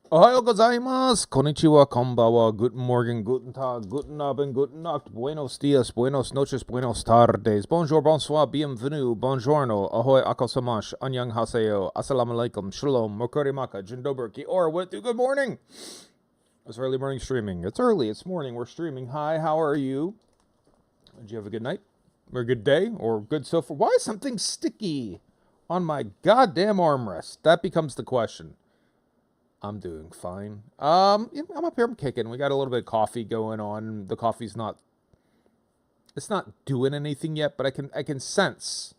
Ohayo gozaimasu, konnichiwa, konbawa, guten Morgen, guten Tag, guten Abend, guten Nacht, buenos dias, buenos noches, buenos tardes, bonjour, bonsoir, bienvenue, buongiorno, ahoy, akosamash, annyeong haseyo, assalamu alaikum, shalom, mokorimaka, jindoberki, or what do good morning? It's early morning streaming. It's early, it's morning, we're streaming. Hi, how are you? Did you have a good night? Or a good day? Or good so far? Why is something sticky on my goddamn armrest? That becomes the question. I'm doing fine. I'm up here. I'm kicking. We got a little bit of coffee going on. The coffee's not. It's not doing anything yet, but I can sense.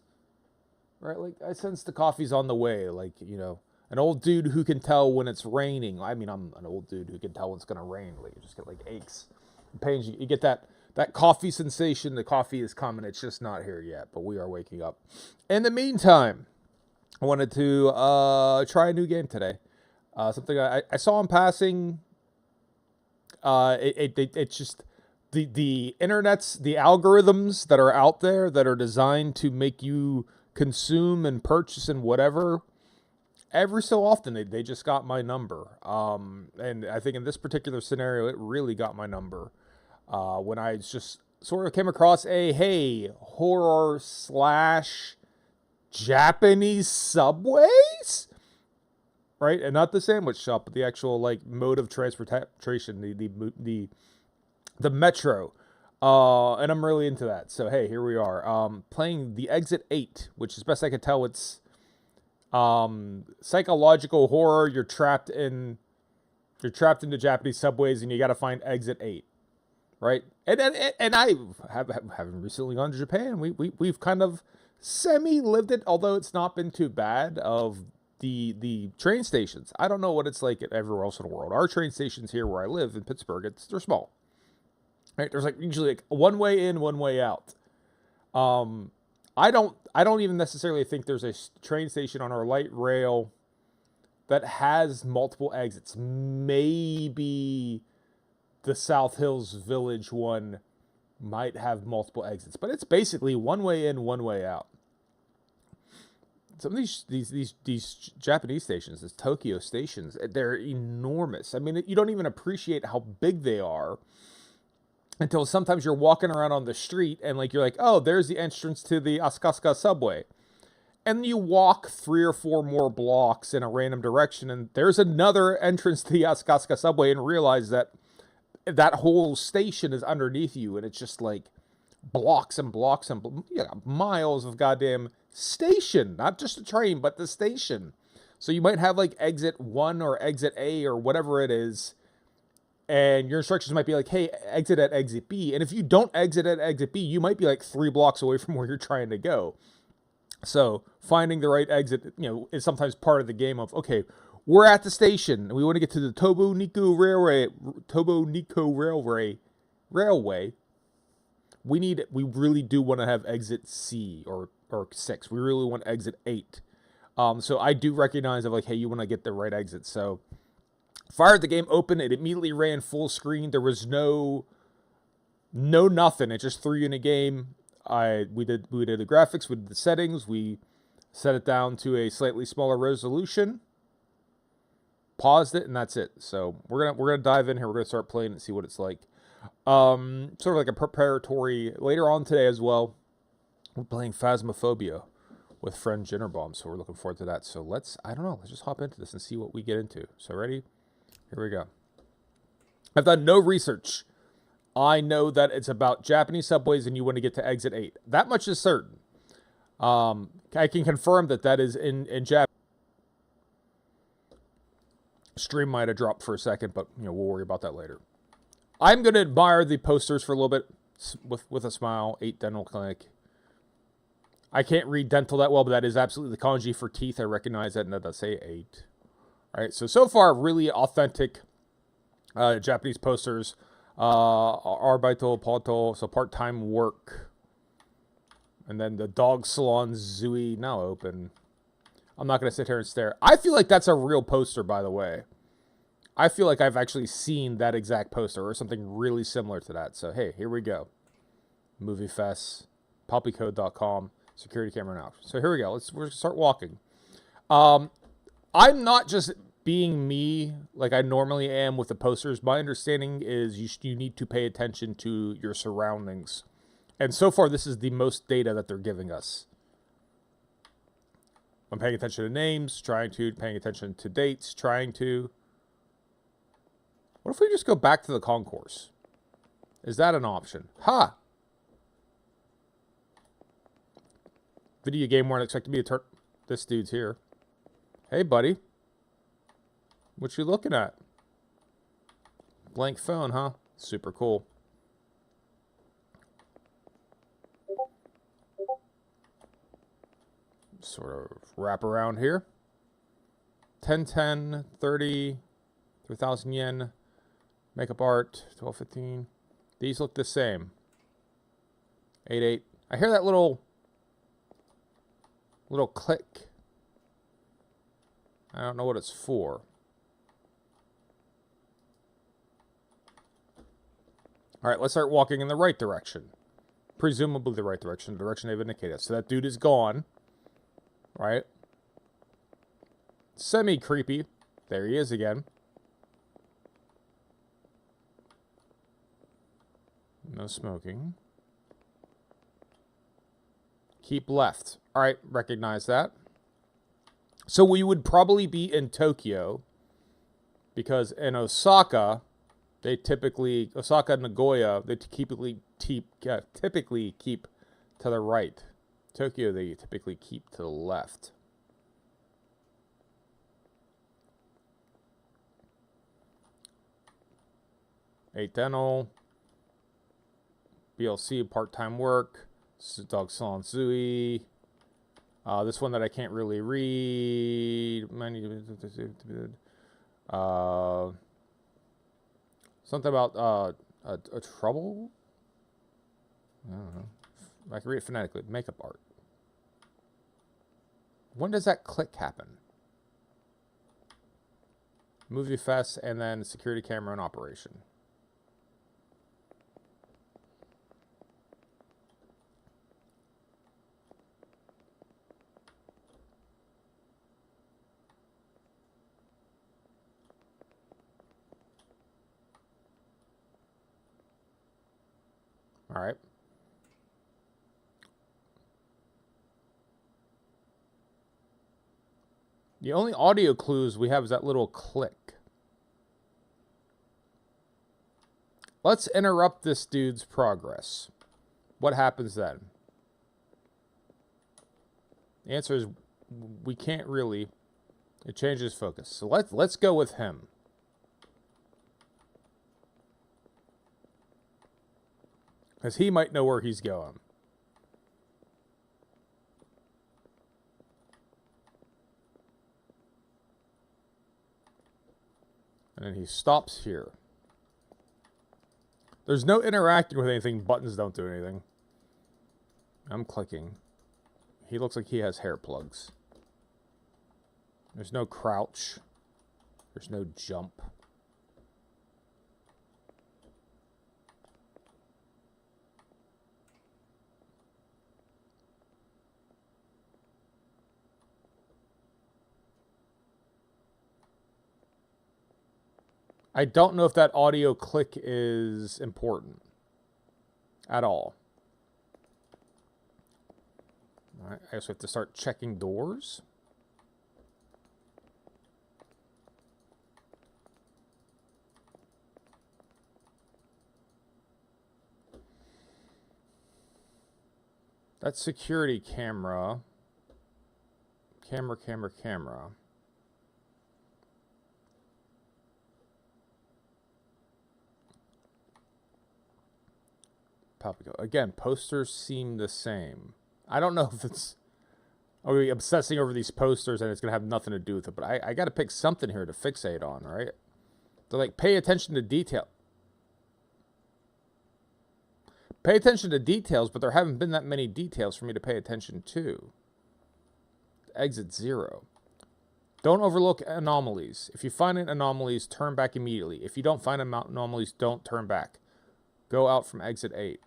Right, like I sense the coffee's on the way. Like an old dude who can tell when it's raining. I mean, I'm an old dude who can tell when it's gonna rain. Like you just get like aches, pains. You get that coffee sensation. The coffee is coming. It's just not here yet, but we are waking up. In the meantime, I wanted to try a new game today. Something I saw in passing. It's just the internet's the algorithms that are out there that are designed to make you consume and purchase and whatever. Every so often they just got my number. And I think in this particular scenario, it really got my number. When I just sort of came across a hey horror slash Japanese subways, right? And not the sandwich shop, but the actual like mode of transportation, the metro. And I'm really into that. So hey, here we are. Playing the Exit 8, which as best I can tell, it's psychological horror. You're trapped into Japanese subways, and you got to find Exit 8, right? And I haven't recently gone to Japan. We've kind of semi lived it, although it's not been too bad. Of the train stations, I don't know what it's like everywhere else in the world. Our train stations here where I live in Pittsburgh, they're small. Right? There's like usually like one way in, one way out. Um, I don't even necessarily think there's a train station on our light rail that has multiple exits. Maybe the South Hills Village one might have multiple exits, but it's basically one way in, one way out. Some of these Japanese stations, these Tokyo stations, they're enormous. I mean, you don't even appreciate how big they are until sometimes you're walking around on the street and like you're like, oh, there's the entrance to the Asakasuka subway, and you walk 3 or 4 more blocks in a random direction, and there's another entrance to the Asakasuka subway, and realize that that whole station is underneath you, and it's just like blocks and blocks and miles of goddamn station, not just a train, but the station. So you might have like exit 1 or exit A or whatever it is, and your instructions might be like, hey, exit at exit B. And if you don't exit at exit B, you might be like 3 blocks away from where you're trying to go. So finding the right exit, is sometimes part of the game of, okay, we're at the station. We want to get to the Tobo Nikko Railway. We really do want to have exit C or 6. We really want exit 8. So I do recognize of like, hey, you want to get the right exit. So fired the game open. It immediately ran full screen. There was no nothing. It just threw you in a game. We did the graphics, we did the settings, we set it down to a slightly smaller resolution, paused it, and that's it. So we're gonna dive in here. We're gonna start playing and see what it's like. Sort of like a preparatory later on today as well. We're playing Phasmophobia with friend Jinnerbomb, so we're looking forward to that. So let's just hop into this and see what we get into. So ready? Here we go. I've done no research. I know that it's about Japanese subways and you want to get to exit 8. That much is certain. I can confirm that is in Japan. Stream might have dropped for a second, but we'll worry about that later. I'm going to admire the posters for a little bit with a smile. 8 Dental Clinic. I can't read dental that well, but that is absolutely the kanji for teeth. I recognize that, and that does say 8. All right, so far, really authentic Japanese posters. Arbaito Poto, so part-time work. And then the dog salon Zui, now open. I'm not going to sit here and stare. I feel like that's a real poster, by the way. I feel like I've actually seen that exact poster or something really similar to that. So, hey, here we go. Movie Fest, poppycode.com, security camera now. So here we go. We're going to start walking. I'm not just being me, like I normally am with the posters, my understanding is you need to pay attention to your surroundings. And so far, this is the most data that they're giving us. I'm paying attention to names, paying attention to dates, What if we just go back to the concourse? Is that an option? Ha! Video game weren't expecting me to turn... This dude's here. Hey, buddy. What you looking at? Blank phone, huh? Super cool. Sort of wrap around here. 1010, 30, 3,000 yen. Makeup art, 1215. These look the same. 88. I hear that little click. I don't know what it's for. All right, let's start walking in the right direction. Presumably the right direction, the direction they've indicated. So that dude is gone. Right? Semi-creepy. There he is again. No smoking. Keep left. All right, recognize that. So we would probably be in Tokyo, because in Osaka, Osaka and Nagoya, they typically keep to the right. Tokyo, they typically keep to the left. Eight dental. BLC, part-time work. Dog Salon Zui. This one that I can't really read. Something about a trouble? I don't know. I can read it phonetically. Makeup art. When does that click happen? Movie Fest and then security camera in operation. All right. The only audio clues we have is that little click. Let's interrupt this dude's progress. What happens then? The answer is we can't really. It changes focus. So let's go with him. Because he might know where he's going. And then he stops here. There's no interacting with anything. Buttons don't do anything. I'm clicking. He looks like he has hair plugs. There's no crouch. There's no jump. I don't know if that audio click is important at all. All right, I guess we have to start checking doors. That's security camera. Camera. Papico. Again, posters seem the same. I don't know if it's... Are we obsessing over these posters and it's going to have nothing to do with it? But I got to pick something here to fixate on, right? So, like, pay attention to detail. Pay attention to details, but there haven't been that many details for me to pay attention to. Exit 0. Don't overlook anomalies. If you find anomalies, turn back immediately. If you don't find anomalies, don't turn back. Go out from exit 8.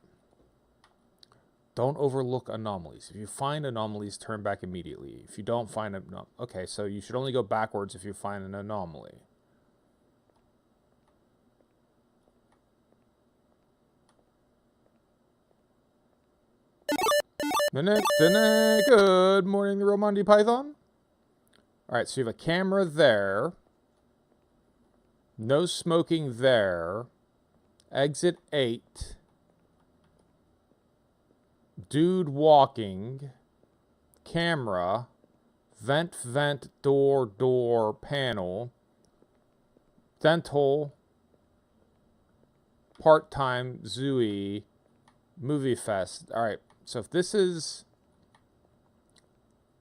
Don't overlook anomalies. If you find anomalies, turn back immediately. If you don't find them, no. Okay, so you should only go backwards if you find an anomaly. Good morning, the real Monty Python. All right, so you have a camera there. No smoking there. Exit 8. Dude walking. Camera. Vent, door, panel. Dental. Part-time, Zooey. Movie Fest. All right, so if this is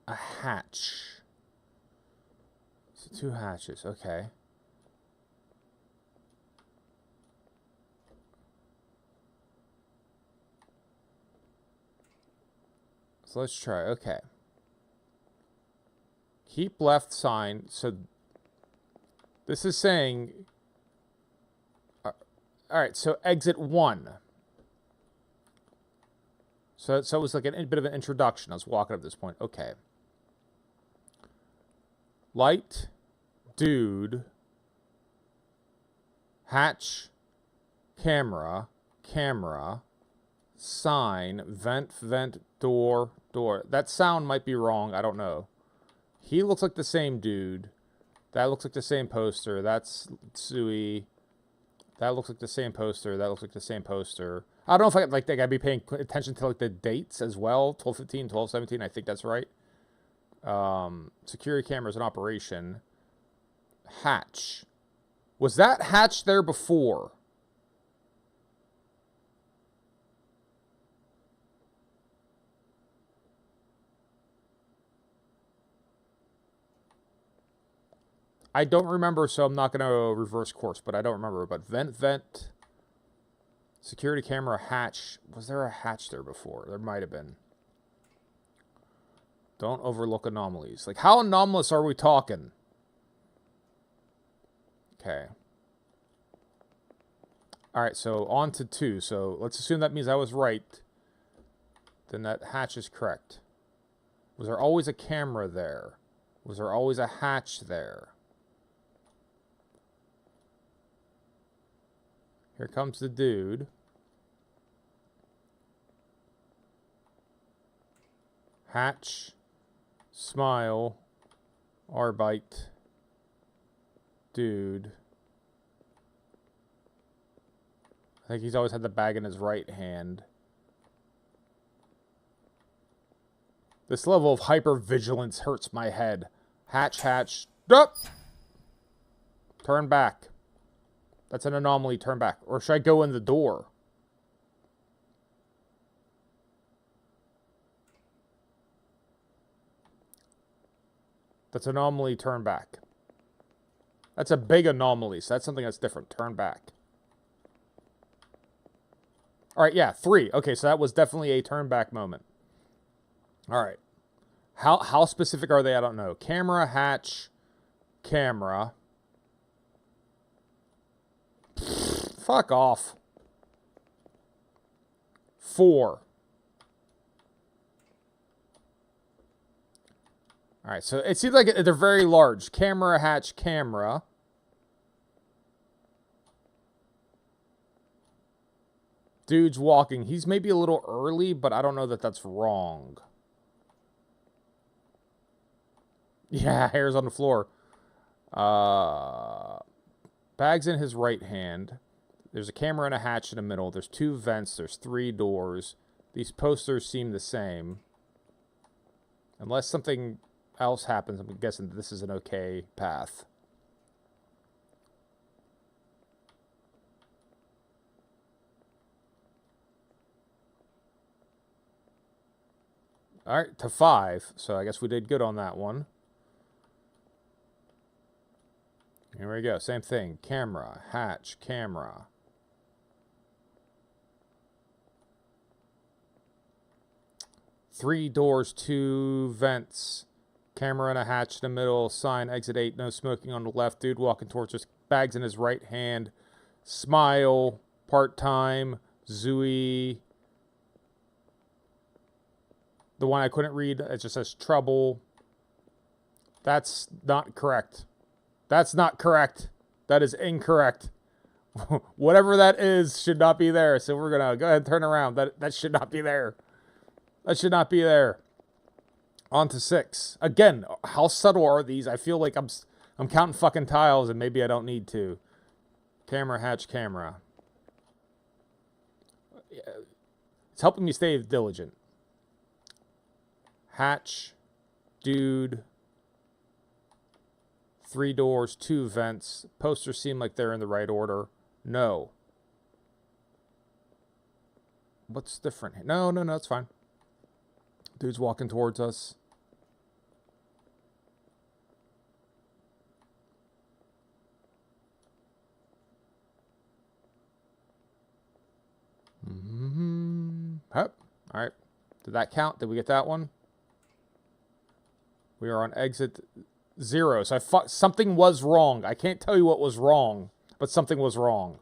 a hatch. So 2 hatches, okay. So let's try, okay. Keep left sign, so this is saying, all right, so exit 1. So it was like a bit of an introduction. I was walking up this point, okay. Light, dude, hatch, camera, sign, vent, door. That sound might be wrong. I don't know. He looks like the same dude. That looks like the same poster. That's Sui. That looks like the same poster. That looks like the same poster. I don't know if I gotta be paying attention to like the dates as well. 12/15, 12/17. I think that's right. Security cameras in operation. Hatch. Was that hatch there before? I don't remember, so I'm not going to reverse course, but I don't remember. But vent. Security camera, hatch. Was there a hatch there before? There might have been. Don't overlook anomalies. Like, how anomalous are we talking? Okay. Alright, so on to 2. So let's assume that means I was right. Then that hatch is correct. Was there always a camera there? Was there always a hatch there? Here comes the dude. Hatch. Smile. Arbite. Dude. I think he's always had the bag in his right hand. This level of hypervigilance hurts my head. Hatch. Up! Turn back. That's an anomaly. Turn back. Or should I go in the door? That's an anomaly. Turn back. That's a big anomaly, so that's something that's different. Turn back. Alright, yeah, 3. Okay, so that was definitely a turn back moment. Alright. How specific are they? I don't know. Camera, hatch, camera. Fuck off. 4. Alright, so it seems like they're very large. Camera, hatch, camera. Dude's walking. He's maybe a little early, but I don't know that that's wrong. Yeah, hair's on the floor. Bag's in his right hand. There's a camera and a hatch in the middle. There's 2 vents. There's 3 doors. These posters seem the same. Unless something else happens, I'm guessing this is an okay path. Alright, to 5. So I guess we did good on that one. Here we go. Same thing. Camera, hatch, camera. Three doors, 2 vents. Camera and a hatch in the middle. Sign, exit 8, no smoking on the left. Dude walking towards us. Bags in his right hand. Smile. Part-time. Zooey. The one I couldn't read, it just says trouble. That's not correct. That's not correct. That is incorrect. Whatever that is should not be there. So we're gonna go ahead and turn around. That should not be there. That should not be there. On to 6. Again, how subtle are these? I feel like I'm counting fucking tiles and maybe I don't need to. Camera, hatch, camera. It's helping me stay diligent. Hatch, dude. 3 doors, 2 vents. Posters seem like they're in the right order. No. What's different? No, it's fine. Dude's walking towards us. Yep. All right. Did that count? Did we get that one? We are on exit 0. So something was wrong. I can't tell you what was wrong, but something was wrong.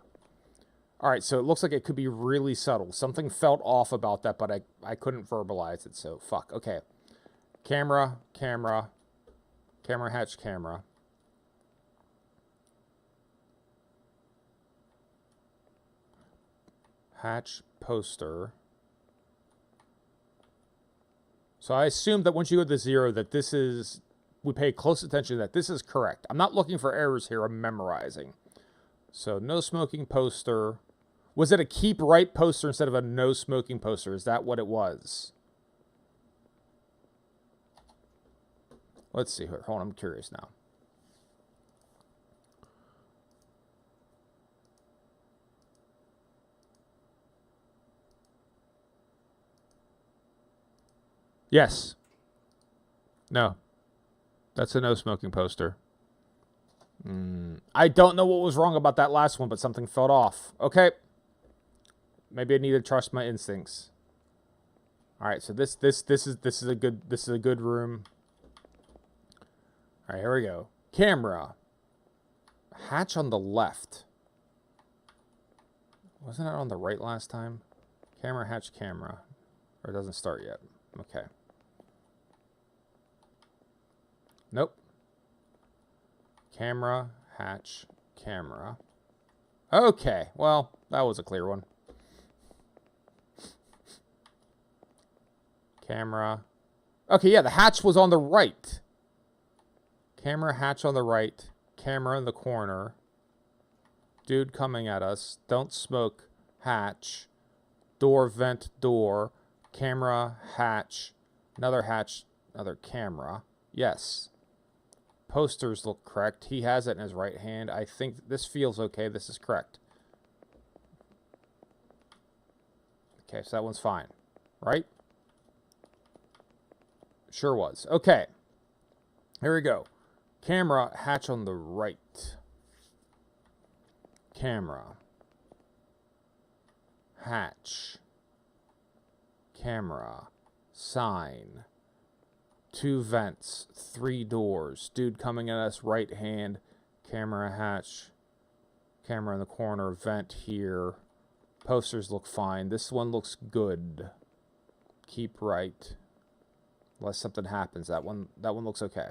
All right. So it looks like it could be really subtle. Something felt off about that, but I couldn't verbalize it. So fuck. Okay. Camera, camera, camera, hatch, camera. Hatch, poster. So I assume that once you go to 0, that this is, we pay close attention that this is correct. I'm not looking for errors here. I'm memorizing. So no smoking poster. Was it a keep right poster instead of a no smoking poster? Is that what it was? Let's see here. Hold on, I'm curious now. Yes. No. That's a no smoking poster. I don't know what was wrong about that last one, but something felt off. Okay. Maybe I need to trust my instincts. All right, so this is a good room. All right, here we go. Camera. Hatch on the left. Wasn't it on the right last time? Camera, hatch, camera. Or it doesn't start yet. Okay. Nope. Camera, hatch, camera. Okay, well, that was a clear one. Camera. Okay, yeah, the hatch was on the right. Camera, hatch on the right. Camera in the corner. Dude coming at us. Don't smoke. Hatch. Door, vent, door. Camera, hatch. Another hatch, another camera. Yes. Posters look correct. He has it in his right hand. I think this feels okay. This is correct. Okay, so that one's fine. Right? Sure was. Okay. Here we go. Camera, hatch on the right. Camera. Hatch. Camera. Sign. 2 vents. 3 doors. Dude coming at us, right hand. Camera, hatch. Camera in the corner. Vent here. Posters look fine. This one looks good. Keep right. Unless something happens. That one looks okay.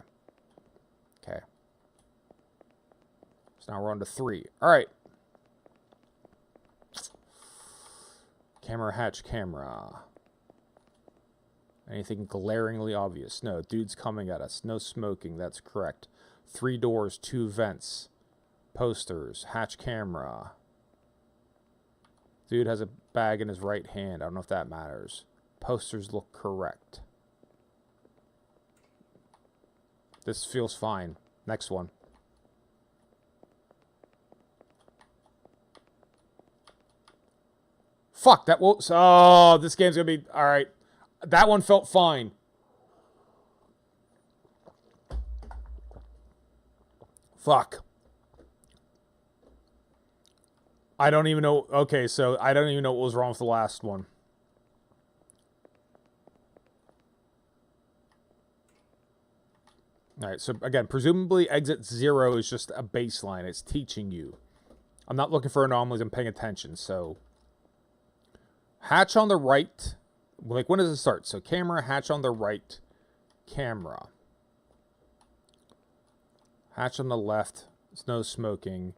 Okay. So now we're on to 3. All right. Camera, hatch, camera. Anything glaringly obvious? No. Dude's coming at us. No smoking. That's correct. 3 doors, 2 vents. Posters. Hatch camera. Dude has a bag in his right hand. I don't know if that matters. Posters look correct. This feels fine. Next one. Fuck, that will... Oh, this game's gonna be... Alright. That one felt fine. Fuck. I don't even know... Okay, so I don't even know what was wrong with the last one. Alright, so again, presumably exit 0 is just a baseline. It's teaching you. I'm not looking for anomalies. I'm paying attention, so... Hatch on the right. Like, when does it start? So camera, hatch on the right, camera. Hatch on the left, no smoking.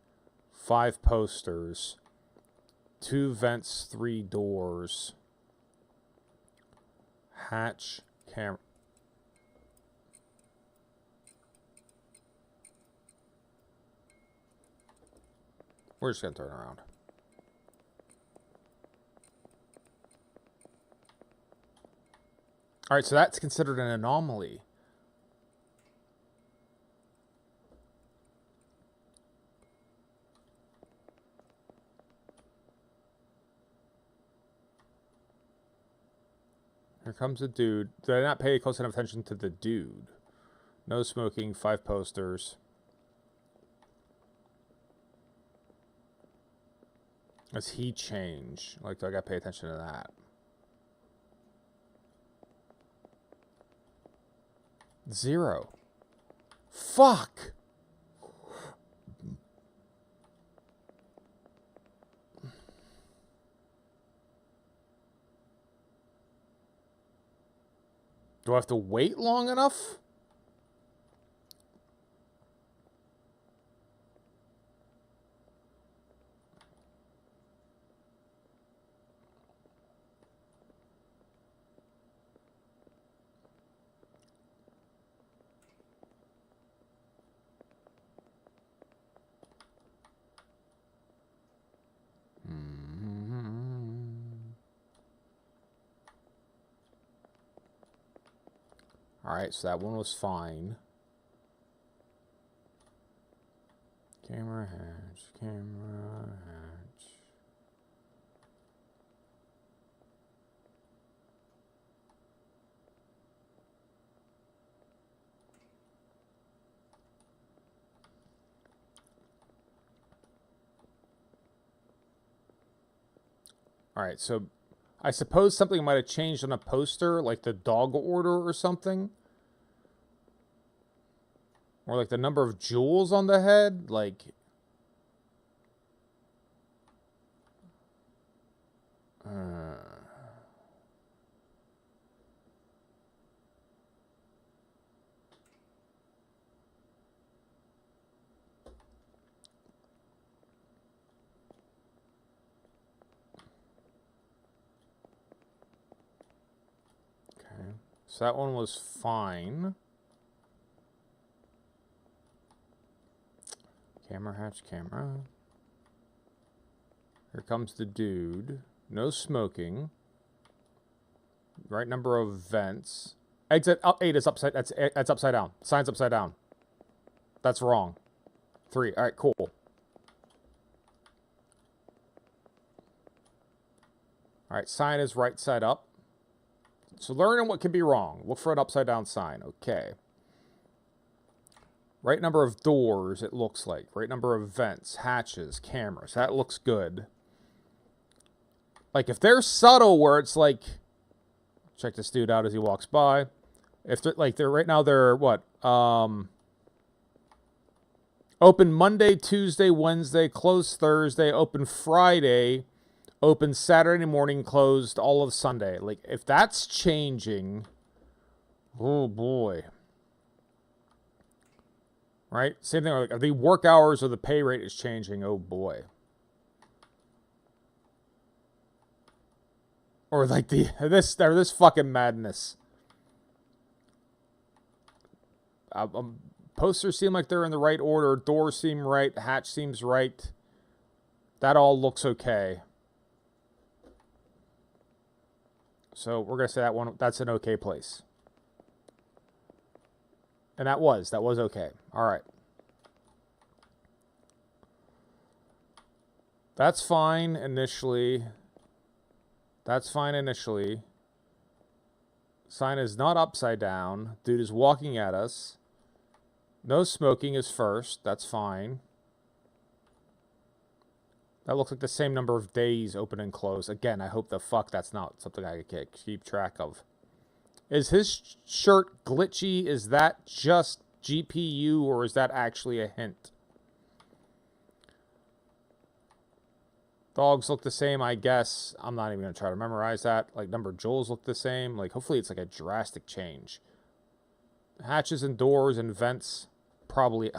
5 posters. 2 vents, 3 doors. Hatch, camera. We're just going to turn around. All right, so that's considered an anomaly. Here comes a dude. Did I not pay close enough attention to the dude? No smoking, 5 posters. Does he change? Like, do I gotta pay attention to that? 0. Fuck! Do I have to wait long enough? Alright, so that one was fine. Camera hatch, camera hatch. Alright, so I suppose something might have changed on a poster, like the dog order or something. Or like the number of jewels on the head, like... Okay, so that one was fine. Camera hatch, camera. Here comes the dude. No smoking. Right number of vents. Exit 8 is upside. That's upside down. Sign's upside down. That's wrong. 3. All right, cool. All right, sign is right side up. So learning what could be wrong. Look for an upside down sign. Okay. Right number of doors, it looks like. Right number of vents, hatches, cameras. That looks good. Like, if they're subtle where it's like... Check this dude out as he walks by. If they're, like, they're right now, they're what? Open Monday, Tuesday, Wednesday, closed Thursday, open Friday, open Saturday morning, closed all of Sunday. Like, if that's changing... Oh, boy. Right? Same thing, like, the work hours or the pay rate is changing. Oh, boy. Or like this fucking madness. Posters seem like they're in the right order. Doors seem right. Hatch seems right. That all looks okay. So we're gonna say that one. That's an okay place. And that was okay. All right. That's fine initially. That's fine initially. Sign is not upside down. Dude is walking at us. No smoking is first. That's fine. That looks like the same number of days open and close. Again, I hope the fuck that's not something I can keep track of. Is his shirt glitchy? Is that just GPU or is that actually a hint? Dogs look the same, I guess. I'm not even going to try to memorize that. Like, number of Joels look the same. Like, hopefully it's like a drastic change. Hatches and doors and vents, probably.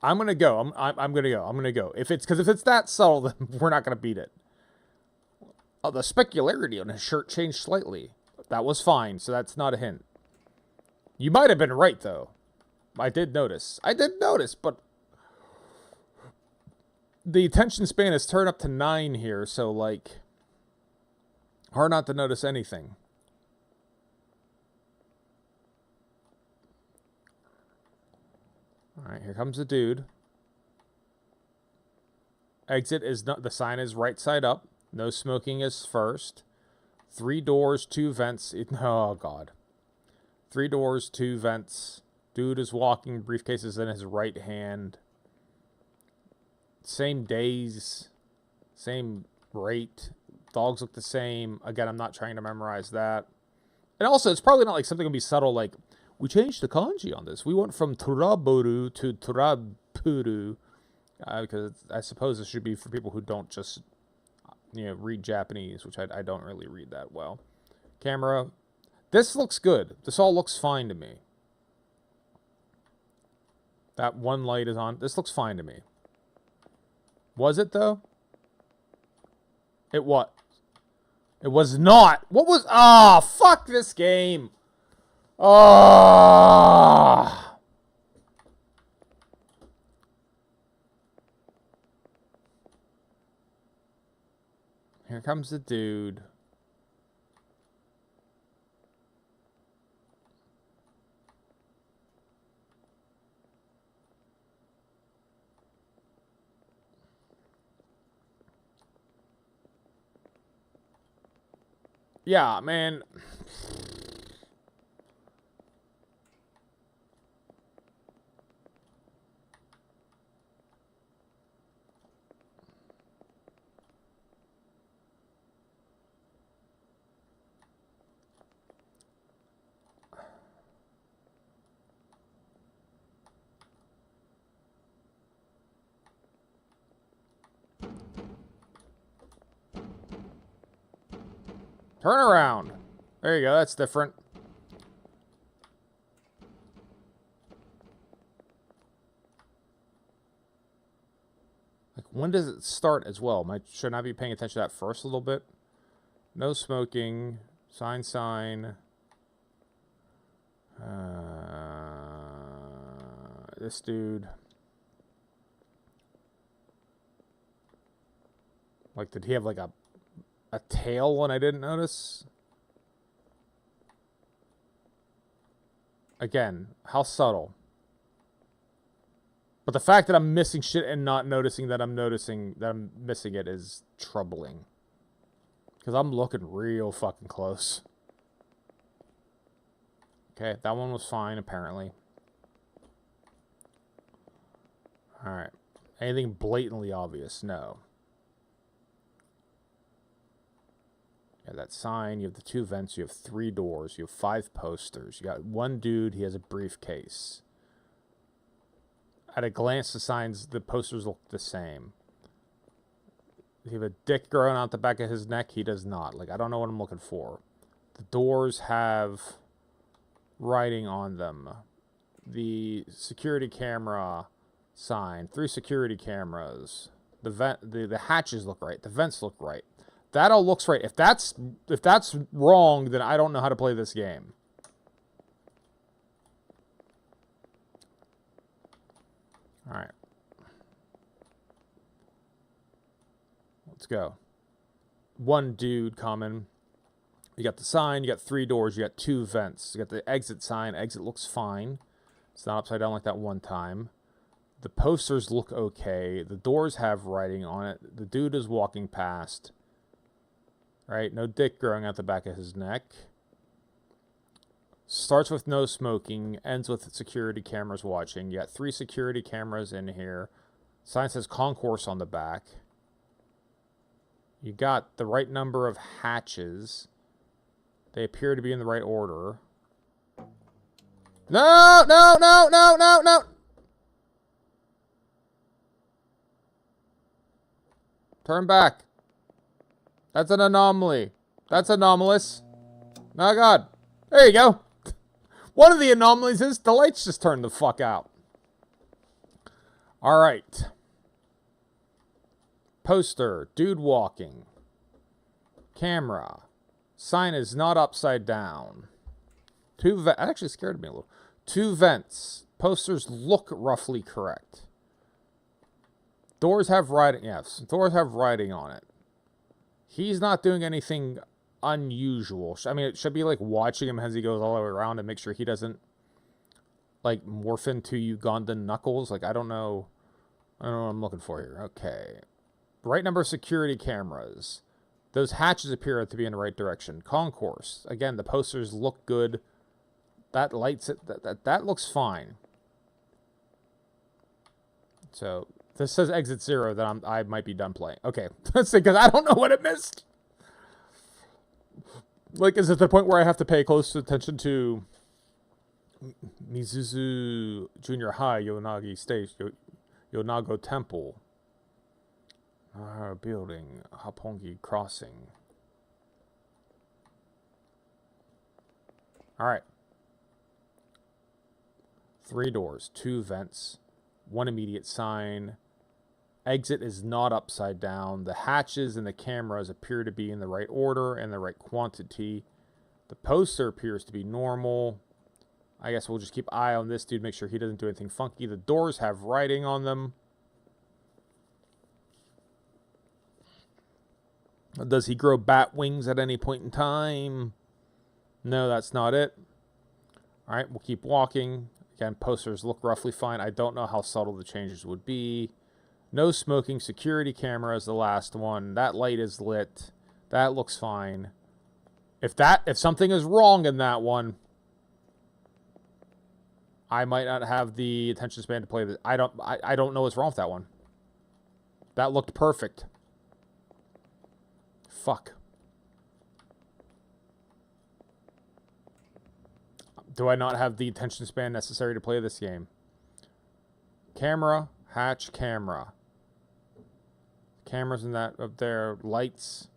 I'm gonna go. I'm gonna go. I'm gonna go. If it's that subtle, then we're not gonna beat it. Oh, the specularity on his shirt changed slightly. That was fine, so that's not a hint. You might have been right though. I did notice, but the attention span is turned up to 9 here, so like, hard not to notice anything. All right, here comes the dude. Exit is not, the sign is right side up. No smoking is first. 3 doors, 2 vents. Oh, God. 3 doors, 2 vents. Dude is walking. Briefcase is in his right hand. Same days. Same rate. Dogs look the same. Again, I'm not trying to memorize that. And also, it's probably not like something going to be subtle like, we changed the kanji on this. We went from Turaboru to Turapuru. Because I suppose this should be for people who don't just, read Japanese, which I don't really read that well. Camera. This looks good. This all looks fine to me. That one light is on. This looks fine to me. Was it, though? It what? It was not. What was... Ah, fuck this game. Ah. Here comes the dude. Yeah, man. Turn around. There you go. That's different. Like, when does it start as well? Should I be paying attention to that first a little bit? No smoking. Sign. This dude. Like, did he have like a tail when I didn't notice? Again, how subtle. But the fact that I'm missing shit and not noticing that I'm missing it is troubling. Because I'm looking real fucking close. Okay, that one was fine, apparently. Alright. Anything blatantly obvious? No. You have that sign, you have the 2 vents, you have 3 doors, you have 5 posters. You got one dude, he has a briefcase. At a glance, the posters look the same. You have a dick growing out the back of his neck, he does not. Like, I don't know what I'm looking for. The doors have writing on them. The security camera sign, 3 security cameras. The hatches look right. The vents look right. That all looks right. If that's wrong, then I don't know how to play this game. All right. Let's go. One dude coming. You got the sign, you got 3 doors, you got 2 vents. You got the exit sign. Exit looks fine. It's not upside down like that one time. The posters look okay. The doors have writing on it. The dude is walking past. Right? No dick growing out the back of his neck. Starts with no smoking. Ends with security cameras watching. You got 3 security cameras in here. Sign says concourse on the back. You got the right number of hatches. They appear to be in the right order. No! Turn back. That's an anomaly. That's anomalous. Oh, God. There you go. One of the anomalies is the lights just turned the fuck out. All right. Poster. Dude walking. Camera. Sign is not upside down. That actually scared me a little. 2 vents. Posters look roughly correct. Doors have writing. Yes, doors have writing on it. He's not doing anything unusual. I mean, it should be like watching him as he goes all the way around and make sure he doesn't like morph into Ugandan Knuckles. Like, I don't know. I don't know what I'm looking for here. Okay. Right number of security cameras. Those hatches appear to be in the right direction. Concourse. Again, the posters look good. That lights it. That looks fine. So this says exit 0. That I might be done playing. Okay, let's see, because I don't know what it missed. Like, is it the point where I have to pay close attention to Mizuzu Junior High, Yonagi Station, Yonago Temple, Building, Hapongi Crossing. All right. 3 doors, 2 vents, 1 immediate sign. Exit is not upside down. The hatches and the cameras appear to be in the right order and the right quantity. The poster appears to be normal. I guess we'll just keep eye on this dude, make sure he doesn't do anything funky. The doors have writing on them. Does he grow bat wings at any point in time? No, that's not it. All right, we'll keep walking. Again, posters look roughly fine. I don't know how subtle the changes would be. No smoking. Security camera is the last one. That light is lit. That looks fine. If something is wrong in that one, I might not have the attention span to play this. I don't know what's wrong with that one. That looked perfect. Fuck. Do I not have the attention span necessary to play this game? Camera, hatch, camera. Cameras in that up there, lights.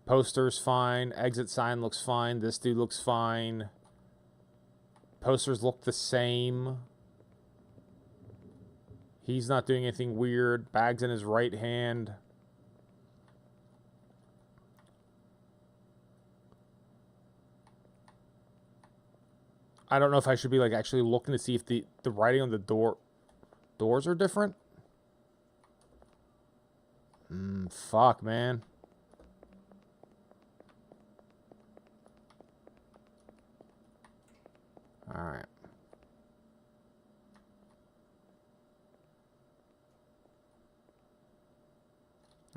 Posters fine. Exit sign looks fine. This dude looks fine. Posters look the same. He's not doing anything weird. Bags in his right hand. I don't know if I should be like actually looking to see if the writing on the doors are different. Fuck, man. All right.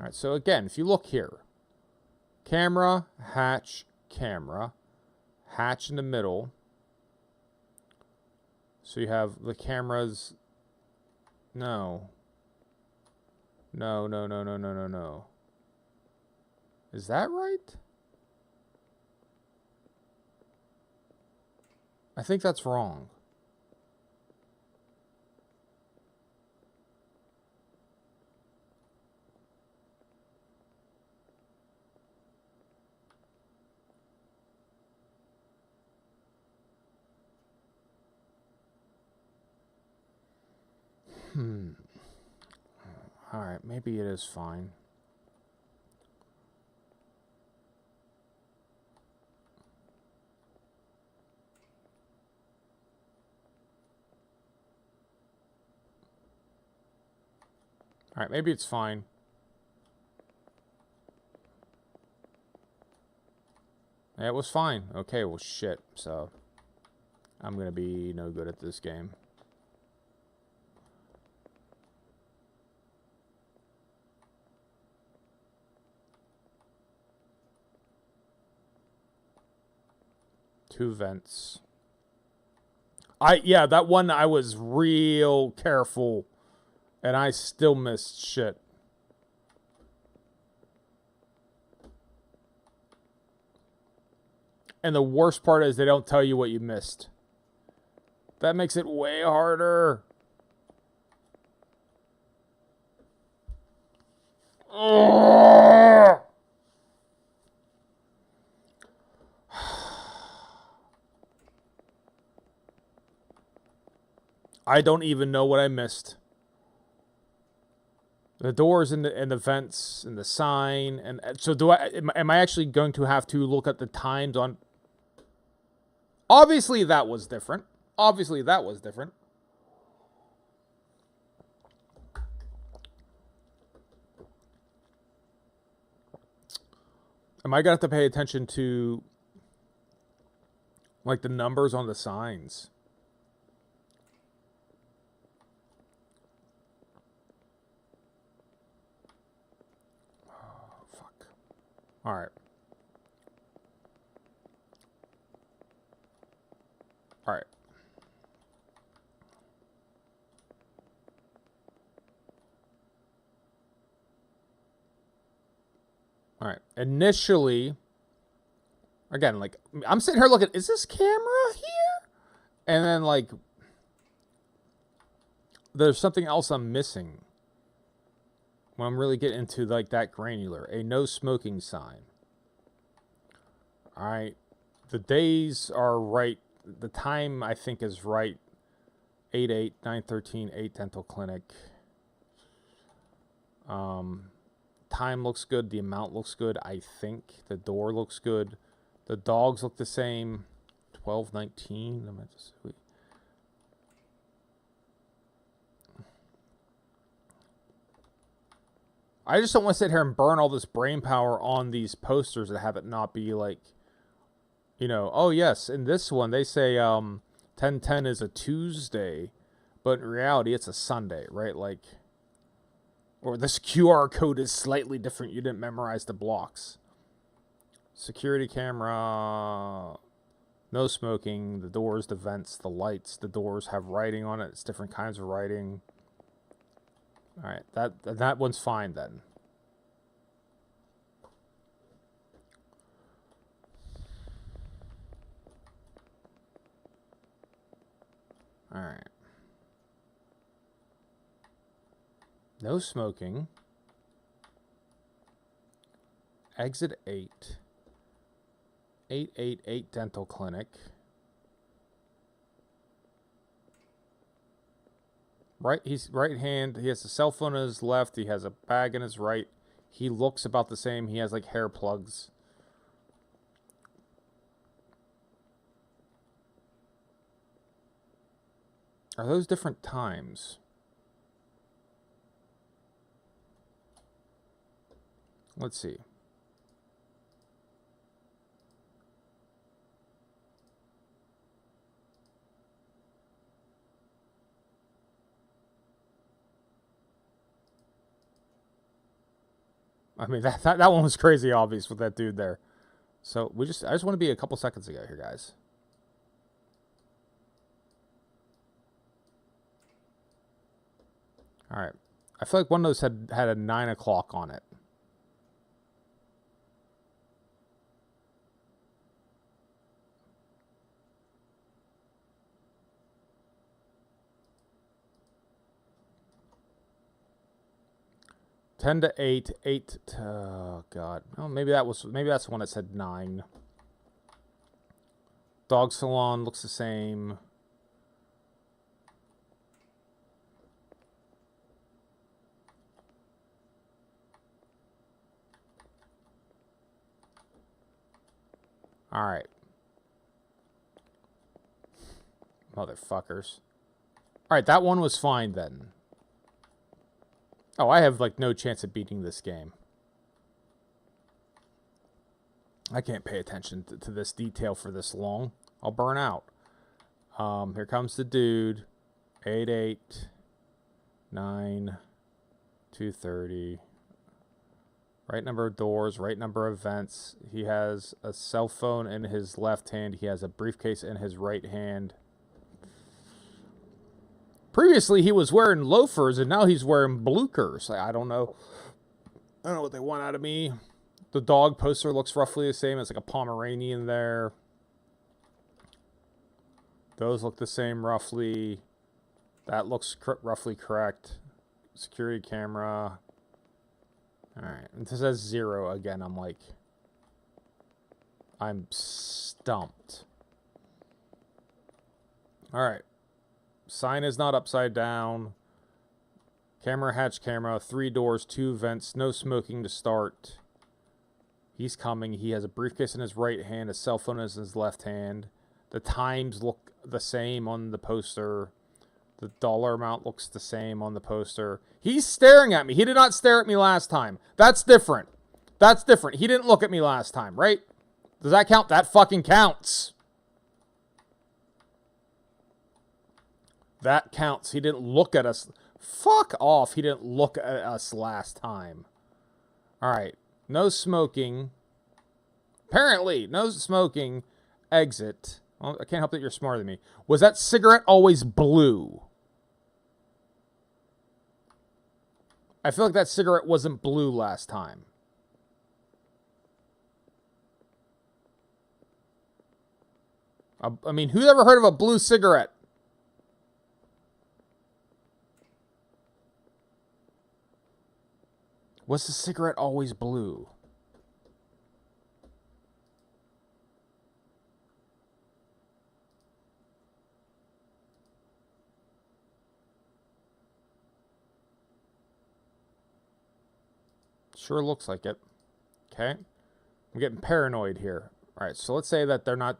All right, so again, if you look here, camera, hatch, camera, hatch in the middle. So you have the cameras. No. No. Is that right? I think that's wrong. Alright, maybe it is fine. Alright, maybe it's fine. Yeah, it was fine. Okay, well, shit. So, I'm gonna be no good at this game. Two vents. Yeah, that one I was real careful, and I still missed shit. And the worst part is they don't tell you what you missed. That makes it way harder. Oh! I don't even know what I missed. The doors and the vents and the sign, and so am I actually going to have to look at the times on? Obviously that was different. Obviously that was different. Am I gonna have to pay attention to like the numbers on the signs? Oh, fuck. All right. All right. All right. Initially, again, like I'm sitting here looking, is this camera here? And then like there's something else I'm missing. When I'm really getting into like that granular, a no smoking sign. All right. The days are right. The time I think is right. 8/8, 9/13, 8 dental clinic. Time looks good. The amount looks good. I think the door looks good. The dogs look the same. 12/19. I'm gonna just wait. I just don't want to sit here and burn all this brain power on these posters that have it not be like, you know, oh yes, in this one they say 10/10 is a Tuesday, but in reality it's a Sunday, right? Like, or this QR code is slightly different. You didn't memorize the blocks. Security camera, no smoking, the doors, the vents, the lights, the doors have writing on it. It's different kinds of writing. All right, that one's fine then. All right. No smoking. Exit 8. 888 dental clinic. Right, he's right hand. He has a cell phone in his left. He has a bag in his right. He looks about the same. He has like hair plugs. Are those different times? Let's see. I mean, that one was crazy obvious with that dude there. So I just want to be a couple seconds ago here, guys. All right. I feel like one of those had a 9 o'clock on it. Ten to 8, 8 to, oh god. Oh, maybe that's the one that said 9. Dog salon looks the same. All right. Motherfuckers. All right, that one was fine then. Oh, I have like no chance of beating this game. I can't pay attention to this detail for this long. I'll burn out. Here comes the dude. 8/8, 9, 2:30. Right number of doors, right number of vents. He has a cell phone in his left hand. He has a briefcase in his right hand. Previously, he was wearing loafers, and now he's wearing blookers. I don't know. I don't know what they want out of me. The dog poster looks roughly the same. It's like a Pomeranian there. Those look the same roughly. That looks roughly correct. Security camera. Alright. It says 0 again. I'm like... I'm stumped. Alright. Sign is not upside down. Camera, hatch, camera. 3 doors, 2 vents. No smoking to start. He's coming. He has a briefcase in his right hand. A cell phone is in his left hand. The times look the same on the poster. The dollar amount looks the same on the poster. He's staring at me. He did not stare at me last time. That's different. That's different. He didn't look at me last time, right? Does that count? That fucking counts. That counts. He didn't look at us. Fuck off. He didn't look at us last time. Alright. No smoking. Apparently, no smoking. Exit. Well, I can't help that you're smarter than me. Was that cigarette always blue? I feel like that cigarette wasn't blue last time. I mean, who's ever heard of a blue cigarette? Was the cigarette always blue? Sure looks like it. Okay. I'm getting paranoid here. All right, so let's say that they're not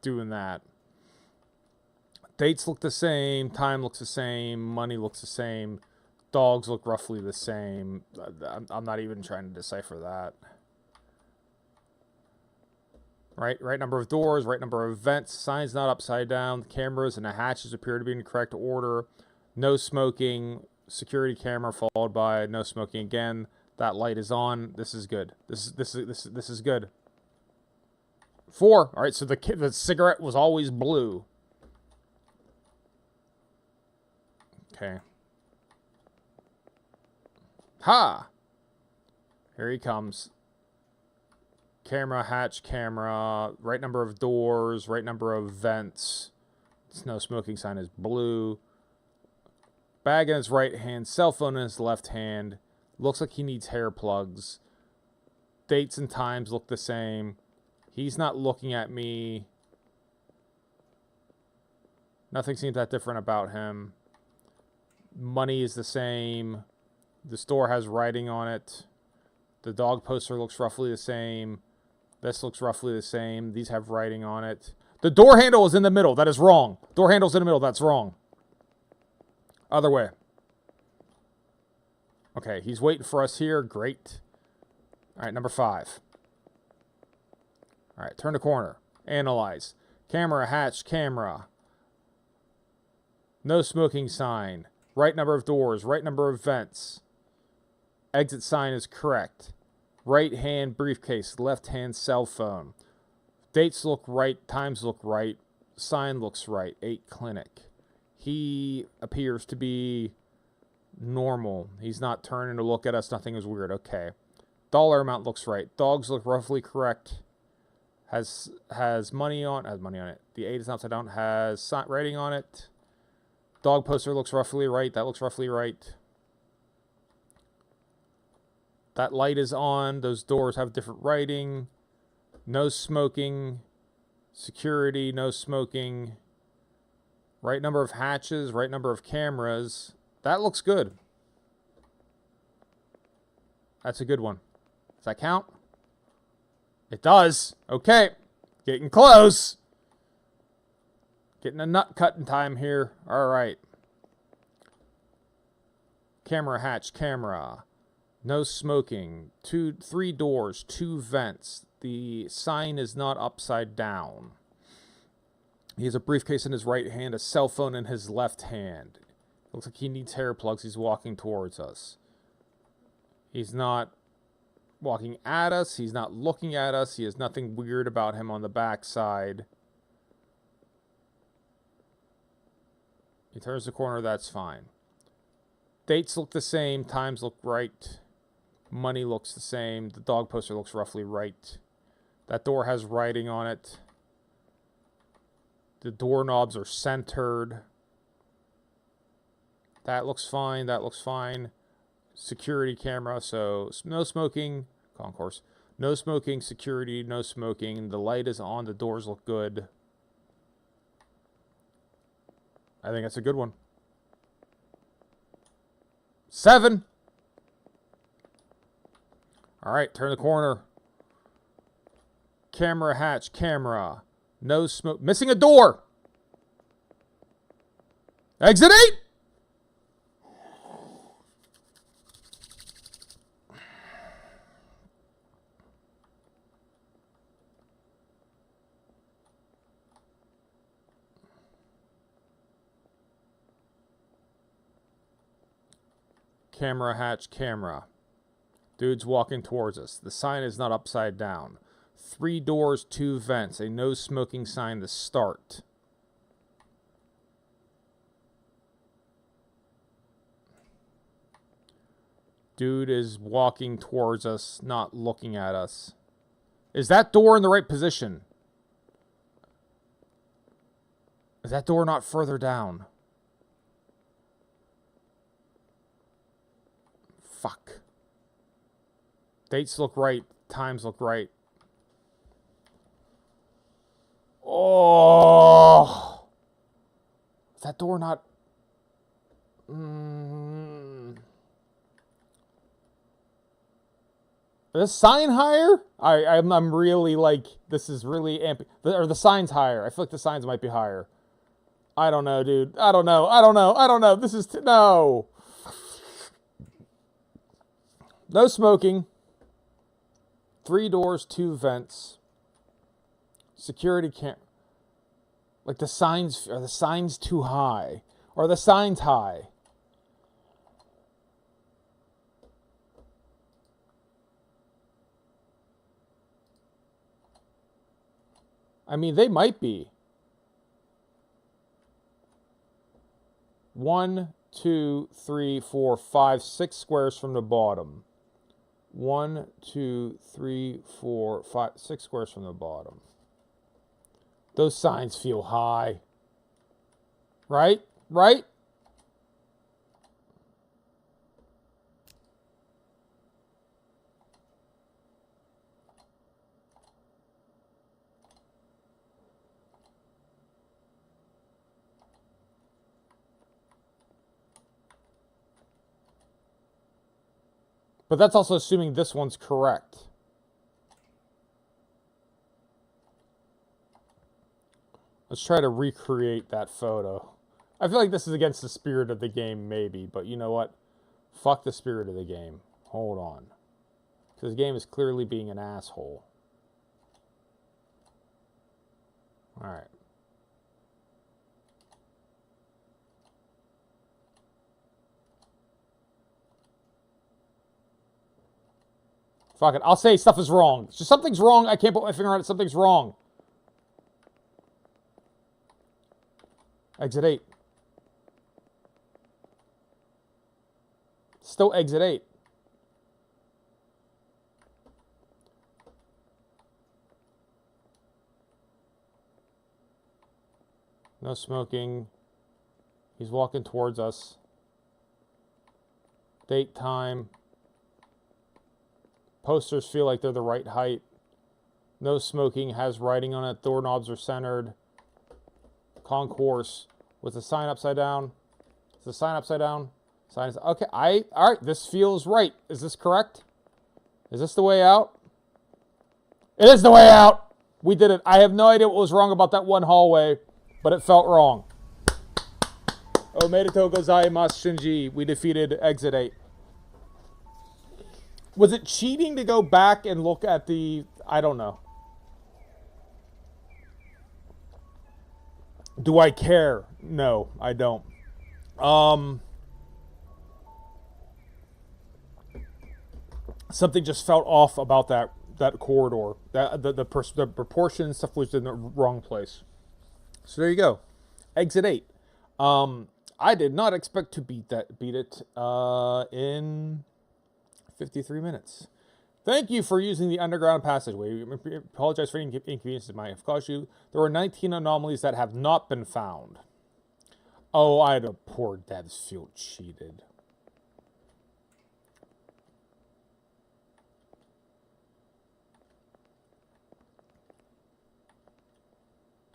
doing that. Dates look the same, time looks the same, money looks the same, dogs look roughly the same. I'm not even trying to decipher that. Right number of doors, right number of vents, signs not upside down, the cameras and the hatches appear to be in the correct order. No smoking, security camera followed by no smoking again. That light is on. This is good. This is good. 4. All right, so the cigarette was always blue. Okay. Ha! Here he comes. Camera, hatch, camera. Right number of doors. Right number of vents. No smoking sign is blue. Bag in his right hand. Cell phone in his left hand. Looks like he needs hair plugs. Dates and times look the same. He's not looking at me. Nothing seems that different about him. Money is the same. The store has writing on it. The dog poster looks roughly the same. This looks roughly the same. These have writing on it. The door handle is in the middle. That is wrong. Door handle's in the middle. That's wrong. Other way. Okay, he's waiting for us here. Great. All right, number 5. All right, turn the corner. Analyze. Camera, hatch, camera. No smoking sign. Right number of doors. Right number of vents. Exit sign is correct. Right hand briefcase. Left hand cell phone. Dates look right. Times look right. Sign looks right. 8 clinic. He appears to be normal. He's not turning to look at us. Nothing is weird. Okay. Dollar amount looks right. Dogs look roughly correct. Has money on it. The 8 is upside down. Has writing on it. Dog poster looks roughly right. That looks roughly right. That light is on. Those doors have different writing. No smoking. Security. No smoking. Right number of hatches. Right number of cameras. That looks good. That's a good one. Does that count? It does. Okay. Getting close. Getting a nut cutting time here. All right. Camera, hatch, camera. No smoking. 3 doors, 2 vents. The sign is not upside down. He has a briefcase in his right hand, a cell phone in his left hand. Looks like he needs hair plugs. He's walking towards us. He's not walking at us. He's not looking at us. He has nothing weird about him on the backside. He turns the corner. That's fine. Dates look the same. Times look right. Money looks the same. The dog poster looks roughly right. That door has writing on it. The doorknobs are centered. That looks fine. That looks fine. security camera, so no smoking, concourse. No smoking, security, no smoking. The light is on, the doors look good. I think that's a good one. 7. All right, turn the corner. Camera hatch, camera. No smoke. Missing a door. Exit 8. Camera hatch, camera. Dude's walking towards us. The sign is not upside down. 3 doors, 2 vents. A no smoking sign to start. Dude is walking towards us, not looking at us. Is that door in the right position? Is that door not further down? Fuck. Dates look right. Times look right. Oh! Is that door not... Is the sign higher? I'm really like... This is really amping... Or the sign's higher. I feel like the signs might be higher. I don't know, dude. I don't know. This is... No! No smoking. 3 doors, 2 vents. Security camera. Like the signs, are the signs too high? Or are the signs high? I mean, they might be. 1, 2, 3, 4, 5, 6 squares from the bottom. 1, 2, 3, 4, 5, 6 squares from the bottom. Those signs feel high. Right? Right? But that's also assuming this one's correct. Let's try to recreate that photo. I feel like this is against the spirit of the game, maybe. But you know what? Fuck the spirit of the game. Hold on. Because the game is clearly being an asshole. Alright. Fuck it. I'll say stuff is wrong. Just something's wrong. I can't put my finger on it. Something's wrong. Exit 8. Still exit 8. No smoking. He's walking towards us. Date, time. Posters feel like they're the right height. No smoking, has writing on it. Doorknobs are centered. Concourse. Was the sign upside down? Is the sign upside down? Sign is... Okay, alright, this feels right. Is this correct? Is this the way out? It is the way out! We did it. I have no idea what was wrong about that one hallway, but it felt wrong. Omedetou gozaimasu, Shinji. We defeated Exit 8. Was it cheating to go back and look at the... I don't know. Do I care? No, I don't. Something just felt off about that corridor. The proportion stuff was in the wrong place. So there you go. Exit 8. I did not expect to beat it in 53 minutes. Thank you for using the underground passageway. We apologize for any inconveniences it might have caused you. There were 19 anomalies that have not been found. Oh, I had a poor devs feel cheated.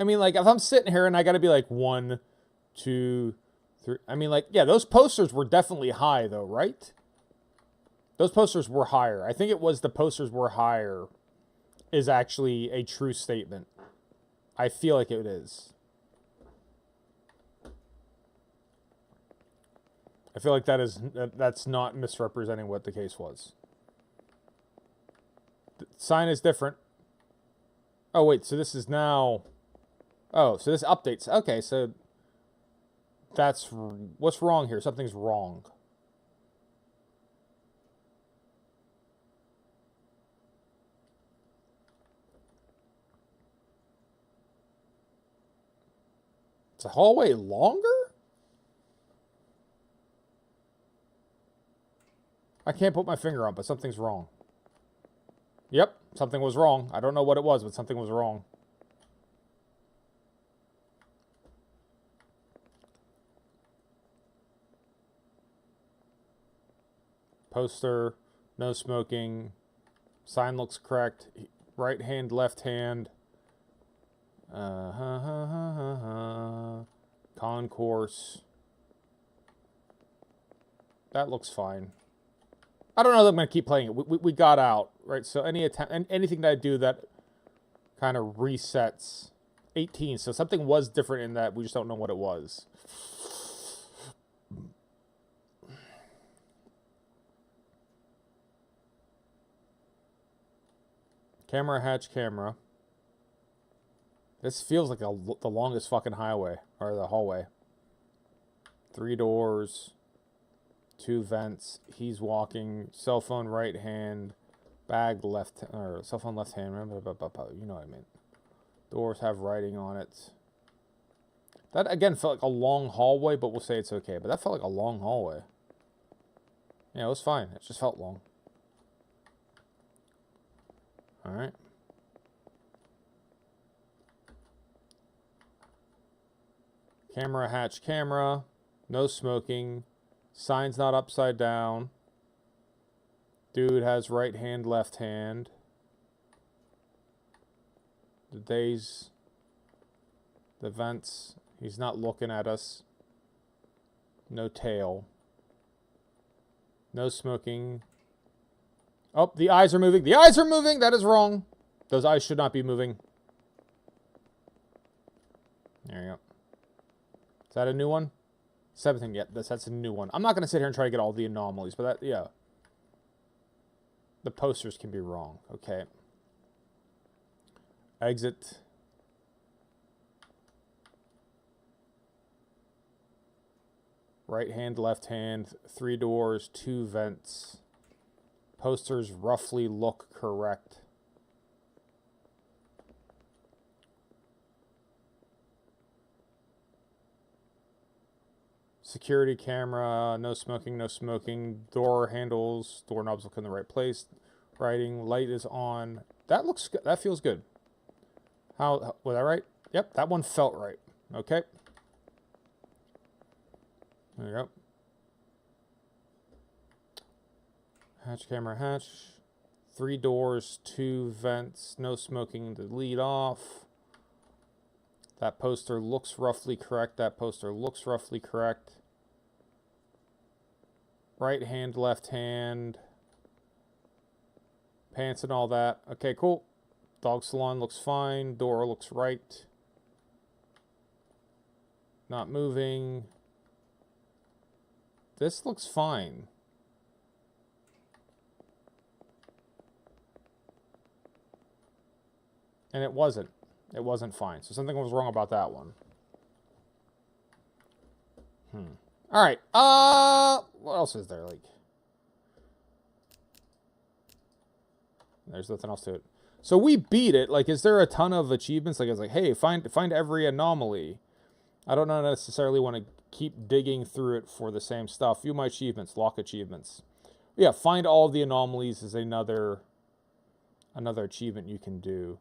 I mean, like, if I'm sitting here and I got to be like 1, 2, 3. I mean, like, yeah, those posters were definitely high, though, right? Those posters were higher. I think it was the posters were higher is actually a true statement. I feel like it is. I feel like that's not misrepresenting what the case was. The sign is different. Oh, wait, so this is now... Oh, so this updates. Okay, so that's... What's wrong here? Something's wrong. Is the hallway longer? I can't put my finger on, but something's wrong. Yep, something was wrong. I don't know what it was, but something was wrong. Poster, no smoking. Sign looks correct. Right hand, left hand. Concourse. That looks fine. I don't know that I'm going to keep playing it. We got out, right? So anything that I do that kind of resets 18. So something was different in that. We just don't know what it was. Camera, hatch, camera. This feels like the longest fucking highway, or the hallway. 3 doors, 2 vents. He's walking. Cell phone right hand, bag left, or cell phone left hand. You know what I mean. Doors have writing on it. That again felt like a long hallway, but we'll say it's okay. But that felt like a long hallway. Yeah, it was fine. It just felt long. All right. Camera, hatch, camera. No smoking. Sign's not upside down. Dude has right hand, left hand. The days. The vents. He's not looking at us. No tail. No smoking. Oh, the eyes are moving. The eyes are moving! That is wrong. Those eyes should not be moving. There you go. Is that a new one? 17, yeah, that's a new one. I'm not going to sit here and try to get all the anomalies, but that, yeah. The posters can be wrong. Okay. Exit. Right hand, left hand. 3 doors, 2 vents. Posters roughly look correct. Security camera, no smoking, no smoking. Door handles, doorknobs look in the right place. Writing, light is on. That looks good. That feels good. How was that right? Yep, that one felt right. Okay. There you go. Hatch, camera, hatch. 3 doors, 2 vents, no smoking to lead off. That poster looks roughly correct. That poster looks roughly correct. Right hand, left hand. Pants and all that. Okay, cool. Dog salon looks fine. Door looks right. Not moving. This looks fine. And it wasn't. It wasn't fine. So something was wrong about that one. All right. What else is there? Like, there's nothing else to it. So we beat it. Like, is there a ton of achievements? Like, it's like, hey, find every anomaly. I don't necessarily want to keep digging through it for the same stuff. View my achievements. Lock achievements. Yeah, find all the anomalies is another achievement you can do.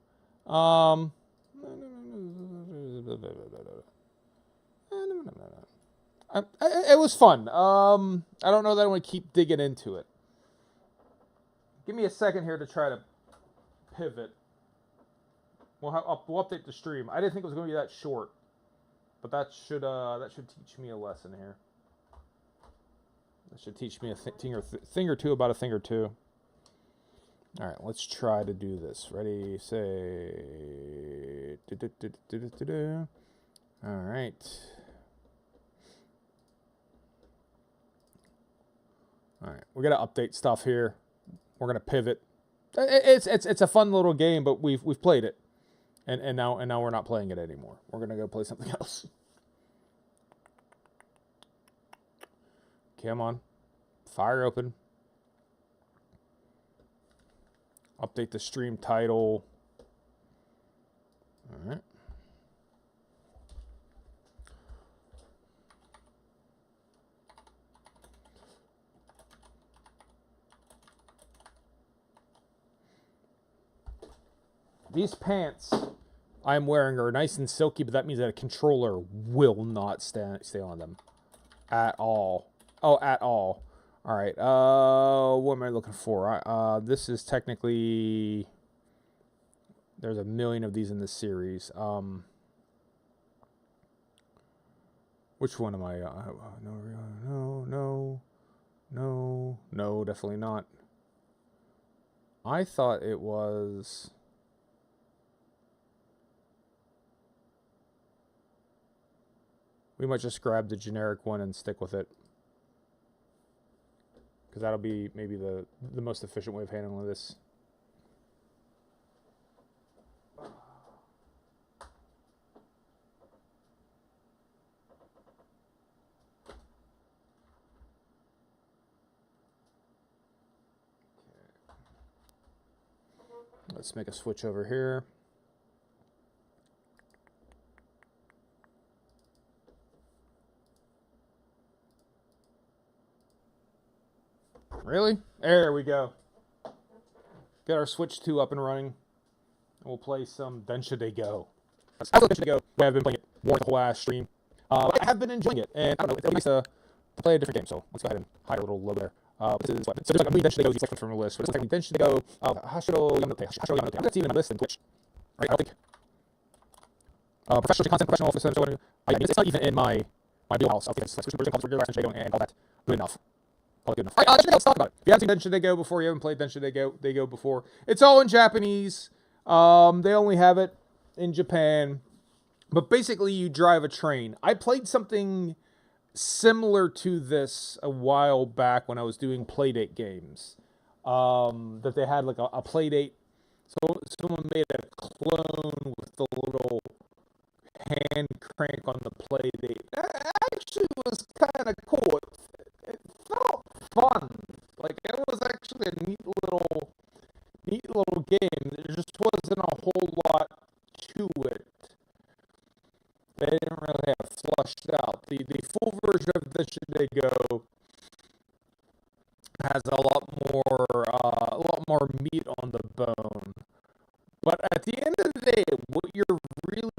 It was fun. I don't know that I want to keep digging into it. Give me a second here to try to pivot. We'll update the stream. I didn't think it was going to be that short, but that should teach me a lesson here. That should teach me a thing or two about a thing or two. All right, let's try to do this. Ready, say. All right. All right, we're gonna update stuff here. We're gonna pivot. It's a fun little game, but we've played it, and now we're not playing it anymore. We're gonna go play something else. Come on, fire open. Update the stream title. All right. These pants I'm wearing are nice and silky, but that means that a controller will not stay on them at all. Oh, at all. All right. What am I looking for? This is technically. There's a million of these in this series. Which one am I? No, definitely not. I thought it was. We might just grab the generic one and stick with it. Because that'll be maybe the most efficient way of handling this. Let's make a switch over here. Really? There we go. Get our Switch 2 up and running. And we'll play some Densha de Go. I love Densha de Go. I have been playing it more the whole last stream. I have been enjoying it, and I don't know, it's nice to play a different game, so let's go ahead and hide a little logo there. This is what, so there's like a million Densha de Go selected from the list, but it's like Densha de Go, Hashiro Yamanote. I think that's even on this in Twitch. Right, I don't think. Professional content, professional officer, so it's not even in my wheelhouse. I think it's like Switch version, regular Densha de Go, and all that. Good enough. Good enough. Let's talk about it. If you haven't seen Densha de Go before, you haven't played Densha de Go before, it's all in Japanese. They only have it in Japan. But basically, you drive a train. I played something similar to this a while back when I was doing Playdate games. That they had like a Playdate. So someone made a clone with the little hand crank on the Playdate. That actually was kind of cool. It felt fun. Like it was actually a neat little game. There just wasn't a whole lot to it. They didn't really have flushed out. The full version of Densha de Go has a lot more meat on the bone. But at the end of the day, what you're really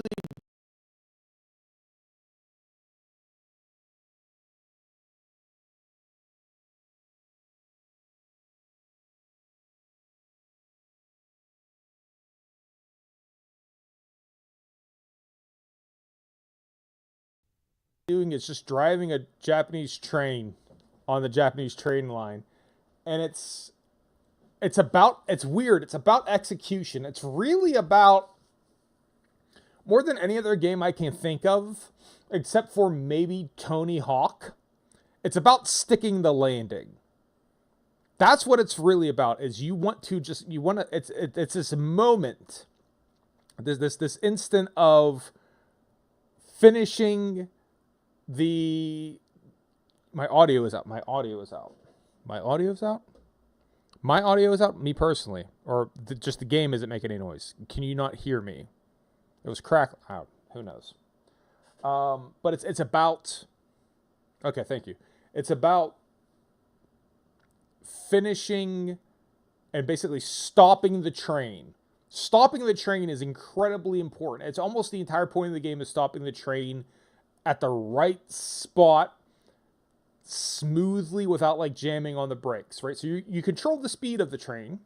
doing is just driving a Japanese train on the Japanese train line, and it's weird. It's about execution. It's really about, more than any other game I can think of, except for maybe Tony Hawk, it's about sticking the landing. That's what it's really about. Is it's this moment, this instant of finishing my audio is out. My audio is out. Me personally, or just the game isn't making any noise. Can you not hear me? It was crack out. Who knows? But it's about. Okay, thank you. It's about finishing and basically stopping the train. Stopping the train is incredibly important. It's almost the entire point of the game is stopping the train at the right spot, smoothly, without like jamming on the brakes, right? So you control the speed of the train,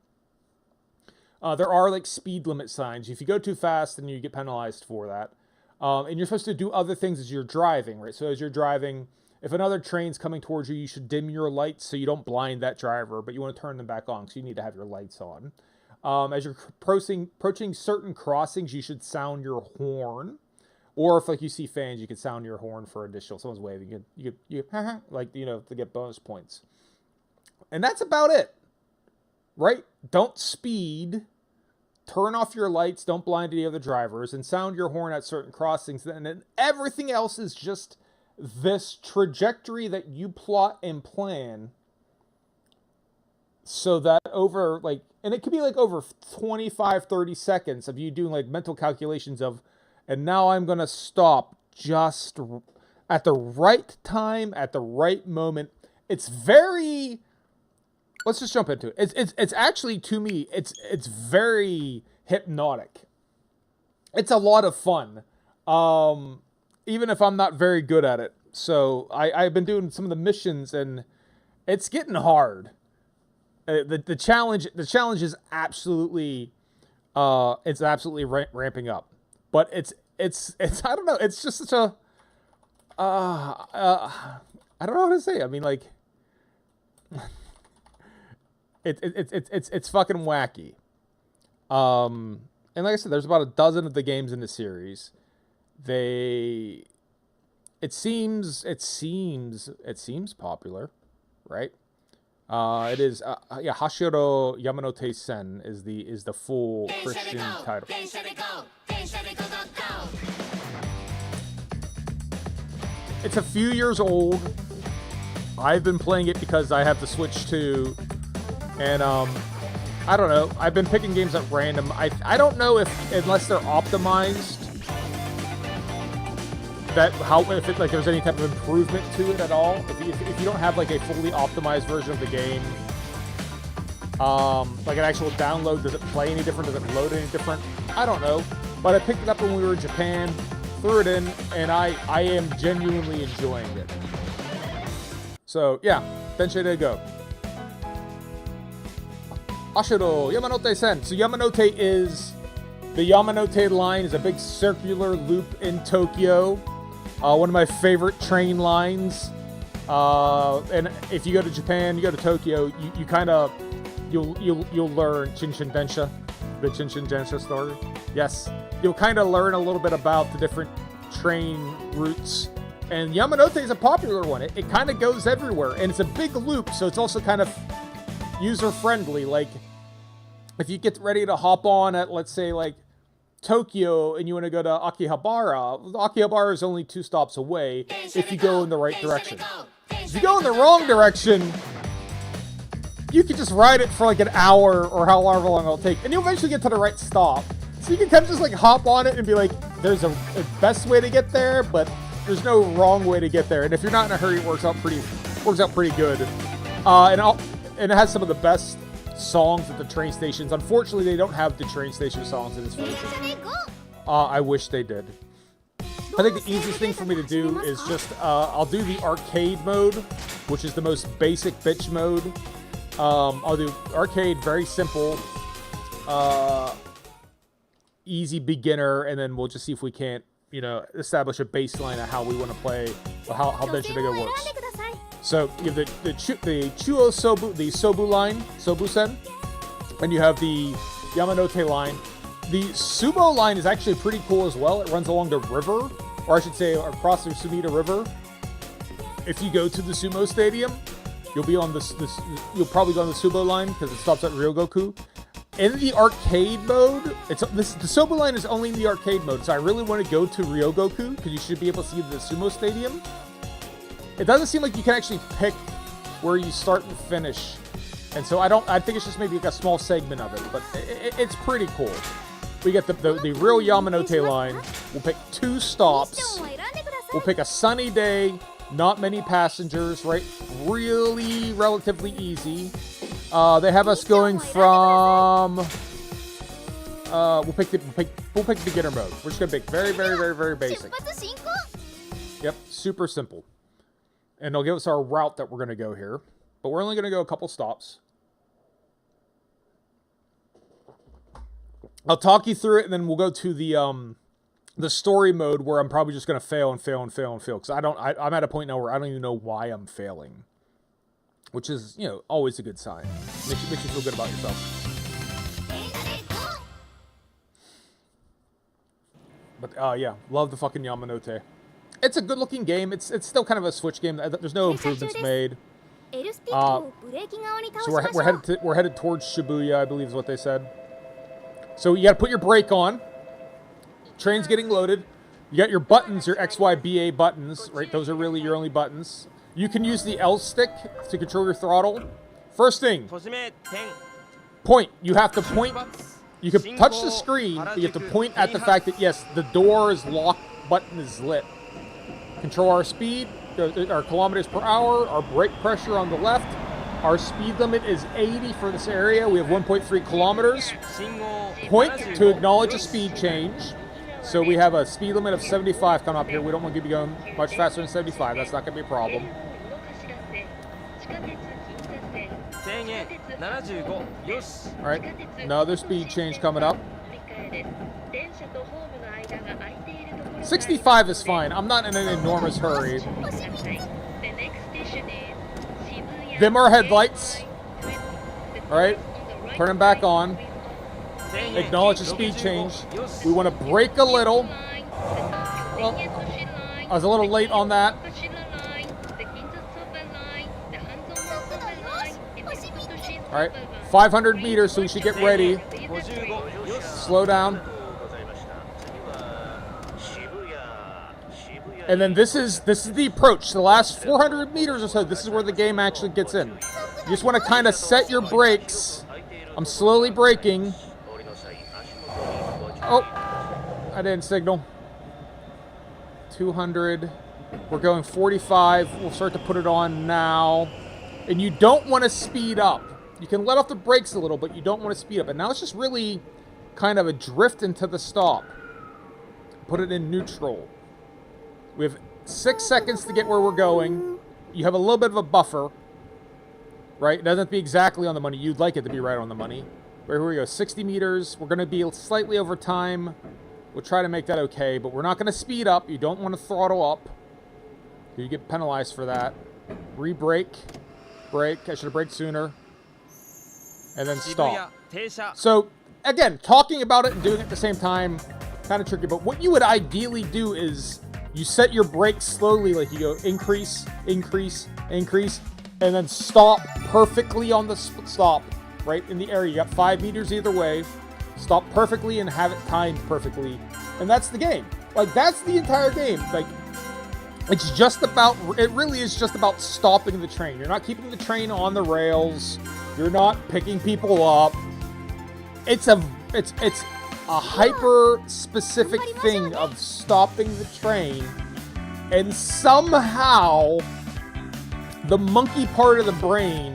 There are like speed limit signs. If you go too fast, then you get penalized for that. And you're supposed to do other things as you're driving, right? So as you're driving, if another train's coming towards you, you should dim your lights so you don't blind that driver, but you want to turn them back on, so you need to have your lights on. As you're approaching certain crossings, you should sound your horn. Or if like you see fans, you can sound your horn for additional. Someone's waving, you like, you know, to get bonus points. And that's about it, right? Don't speed. Turn off your lights. Don't blind any other drivers, and sound your horn at certain crossings. And then everything else is just this trajectory that you plot and plan. So that over like, and it could be like over 25, 30 seconds of you doing like mental calculations of, and now I'm going to stop just at the right time, at the right moment. It's very, let's just jump into it. It's actually, to me, it's very hypnotic. It's a lot of fun. Even if I'm not very good at it. So I've been doing some of the missions, and it's getting hard. The challenge is absolutely it's absolutely ramping up. But it's I don't know, it's just such a I don't know how to say it. I mean, like it's fucking wacky. And like I said, there's about a dozen of the games in the series. It seems popular, right? It is Hashiro Yamanote Sen is the full Christian title. It's a few years old. I've been playing it because I have the Switch 2, and I don't know. I've been picking games at random. I don't know if, unless they're optimized, if there's any type of improvement to it at all. If you don't have like a fully optimized version of the game, like an actual download, does it play any different? Does it load any different? I don't know. But I picked it up when we were in Japan, threw it in, and I am genuinely enjoying it. So yeah, Densha de Go. Hashiro Yamanote Sen. So Yamanote is, the Yamanote line is a big circular loop in Tokyo. One of my favorite train lines. And if you go to Japan, you go to Tokyo, you kind of, you'll learn Shinshin Densha, the Shinshin Densha story. Yes, you'll kind of learn a little bit about the different train routes. And Yamanote is a popular one. It kind of goes everywhere, and it's a big loop, so it's also kind of user-friendly. Like, if you get ready to hop on at, let's say, like, Tokyo, and you want to go to Akihabara, Akihabara is only 2 stops away if you go in the right direction. If you go in the wrong direction, you can just ride it for like an hour or however long it'll take, and you'll eventually get to the right stop. So you can kind of just like hop on it and be like, there's a best way to get there, but there's no wrong way to get there. And if you're not in a hurry, it works out pretty good. And it has some of the best songs at the train stations. Unfortunately, they don't have the train station songs in this version. I wish they did. I think the easiest thing for me to do is just, I'll do the arcade mode, which is the most basic bitch mode. I'll do arcade, very simple, easy beginner, and then we'll just see if we can't, establish a baseline of how we want to play, or how Densha de Go works. So you have the Chuo Sobu, the Sobu line, Sobu-sen, and you have the Yamanote line. The Sumo line is actually pretty cool as well. It runs along the river, or I should say across the Sumida River. If you go to the Sumo Stadium, you'll be on you'll probably go on the Sumo line because it stops at Ryogoku. In the arcade mode, the Sobu line is only in the arcade mode, so I really want to go to Ryogoku because you should be able to see the Sumo Stadium. It doesn't seem like you can actually pick where you start and finish. And so I think it's just maybe like a small segment of it, but it's pretty cool. We get the real Yamanote line. We'll pick 2 stops. We'll pick a sunny day, not many passengers, right? Really relatively easy. They have us going from we'll pick beginner mode. We're just gonna pick very, very, very, very basic. Yep, super simple. And they'll give us our route that we're going to go here. But we're only going to go a couple stops. I'll talk you through it, and then we'll go to the story mode where I'm probably just gonna fail and fail and fail and fail because I'm at a point now where I don't even know why I'm failing, which is always a good sign. Makes you feel good about yourself. But yeah, love the fucking Yamanote. It's a good looking game. It's still kind of a Switch game. There's no improvements made. So we're headed towards Shibuya, I believe is what they said. So you got to put your brake on. Train's getting loaded. You got your buttons, your X, Y, B, A buttons, right? Those are really your only buttons. You can use the L stick to control your throttle. First thing, point. You have to point. You can touch the screen, but you have to point at the fact that, yes, the door is locked, button is lit. Control our speed, our kilometers per hour, our brake pressure on the left. Our speed limit is 80 for this area. We have 1.3 kilometers. Point to acknowledge a speed change. So we have a speed limit of 75 coming up here. We don't want to be going much faster than 75. That's not going to be a problem. All right, another speed change coming up. 65 is fine. I'm not in an enormous hurry. Dim our headlights. All right, turn them back on. Acknowledge the speed change. We want to brake a little. Well, I was a little late on that. All right, 500 meters, so we should get ready. Slow down. And then this is the approach. The last 400 meters or so, this is where the game actually gets in. You just want to kind of set your brakes. I'm slowly braking. Oh, I didn't signal. 200. We're going 45. We'll start to put it on now. And you don't want to speed up. You can let off the brakes a little, but you don't want to speed up. And now it's just really kind of a drift into the stop. Put it in neutral. We have 6 seconds to get where we're going. You have a little bit of a buffer, right? It doesn't have to be exactly on the money. You'd like it to be right on the money. Here we go, 60 meters. We're going to be slightly over time. We'll try to make that okay, but we're not going to speed up. You don't want to throttle up. You get penalized for that. Re-brake. Brake. I should have braked sooner. And then stop. So, again, talking about it and doing it at the same time, kind of tricky. But what you would ideally do is you set your brakes slowly, like you go increase, increase, increase, and then stop perfectly on the stop, right in the area. You got 5 meters either way. Stop perfectly and have it timed perfectly. And that's the game. Like, that's the entire game. Like, it's just about, it really is just about stopping the train. You're not keeping the train on the rails. You're not picking people up. It's a hyper specific thing of stopping the train, and somehow the monkey part of the brain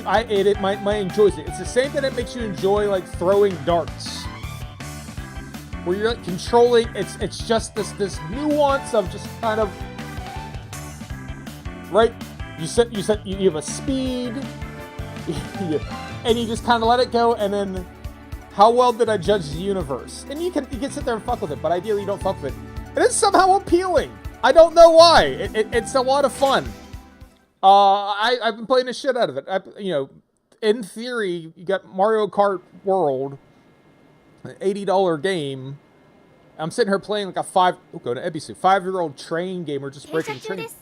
might enjoys it. It's the same thing that makes you enjoy like throwing darts, where you're like controlling. It's just this nuance of just kind of right. You have a speed. And you just kind of let it go, and then how well did I judge the universe? And you can sit there and fuck with it, but ideally you don't fuck with it. And it's somehow appealing. I don't know why. It's a lot of fun. I've been playing the shit out of it. In theory, you got Mario Kart World, an $80 game. I'm sitting here playing like a 5-year-old train game or just breaking trains.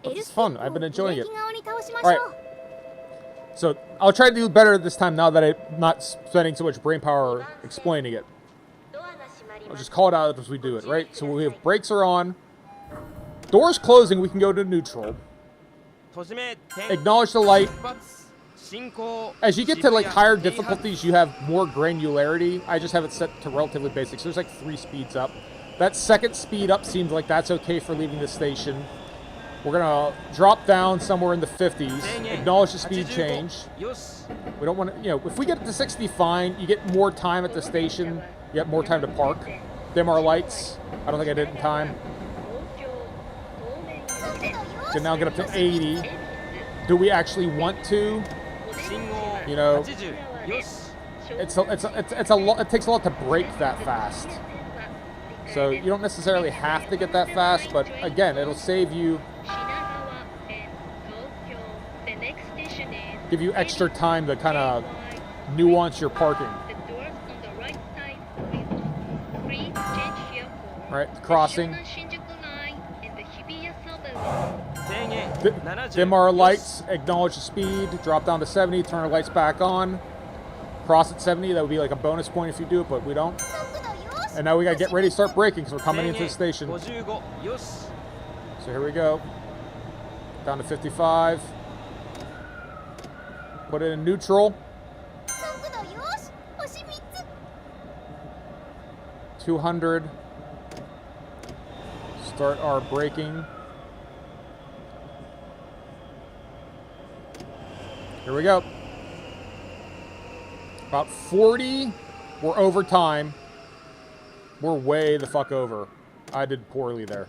It's fun. I've been enjoying it. All right. So I'll try to do better this time now that I'm not spending so much brain power explaining it. I'll just call it out as we do it, right? So we have brakes are on. Doors closing, we can go to neutral. Acknowledge the light. As you get to like higher difficulties, you have more granularity. I just have it set to relatively basic. So there's like 3 speeds up. That second speed up seems like that's okay for leaving the station. We're going to drop down somewhere in the 50s, acknowledge the speed change. We don't want to, if we get to 60, fine. You get more time at the station. You get more time to park. Dim our lights. I don't think I did it in time. Can now get up to 80. Do we actually want to? it's a lot. It takes a lot to break that fast. So you don't necessarily have to get that fast, but again, it'll save you, give you extra time to kind of nuance your parking. Right, crossing. Dim our lights, acknowledge the speed, drop down to 70, turn our lights back on. Cross at 70, that would be like a bonus point if you do it, but we don't. And now we gotta get ready to start braking because we're coming into the station. So here we go. Down to 55. Put it in neutral. 200. Start our braking. Here we go. About 40. We're over time. We're way the fuck over. I did poorly there.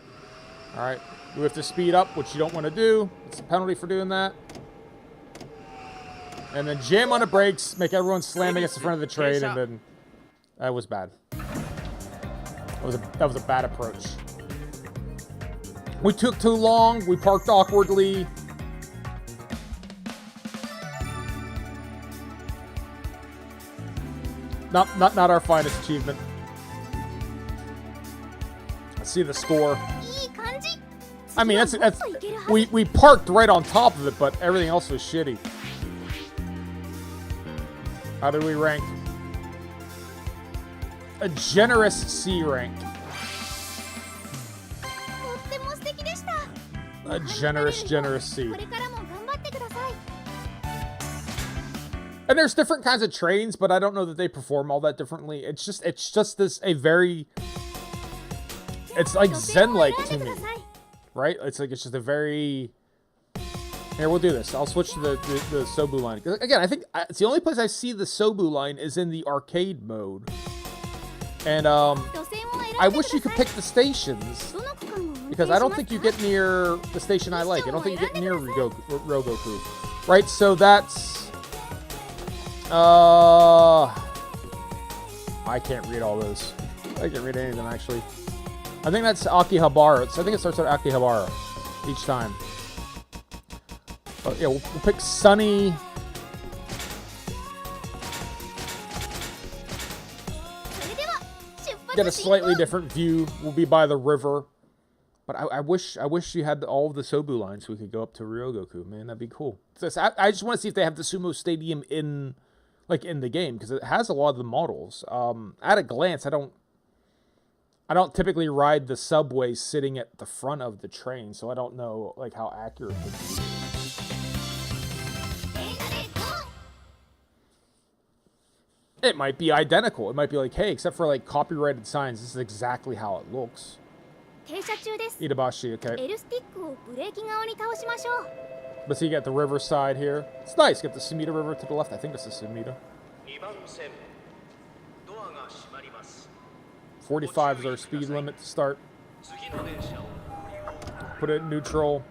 Alright. We have to speed up, which you don't want to do. It's a penalty for doing that. And then jam on the brakes, make everyone slam against the front of the train, and then... That was bad. That was a bad approach. We took too long. We parked awkwardly. Not our finest achievement. Let's see the score. I mean, that's we parked right on top of it, but everything else was shitty. How did we rank? A generous C rank. A generous C. And there's different kinds of trains, but I don't know that they perform all that differently. It's just this it's like Zen-like to me, right? It's just a very. Here, we'll do this. I'll switch to the Sobu line. Again, I think it's the only place I see the Sobu line is in the arcade mode. And I wish you could pick the stations, because I don't think you get near the station I like. I don't think you get near Ryogoku. Right, so that's... I can't read all those. I can't read any of them, actually. I think that's Akihabara. I think it starts at Akihabara each time. But yeah, we'll pick Sunny... Get a slightly different view. We'll be by the river. But I wish you had all of the Sobu lines so we could go up to Ryogoku. Man, that'd be cool. I just want to see if they have the Sumo Stadium in the game, because it has a lot of the models. At a glance, I don't typically ride the subway sitting at the front of the train, so I don't know how accurate it would be. It might be identical. It might be like, hey, except for copyrighted signs, this is exactly how it looks. Itabashi, okay. Let's see, you got the riverside here. It's nice. Get the Sumida River to the left. I think this is Sumida. 45 is our speed limit to start. Put it in neutral.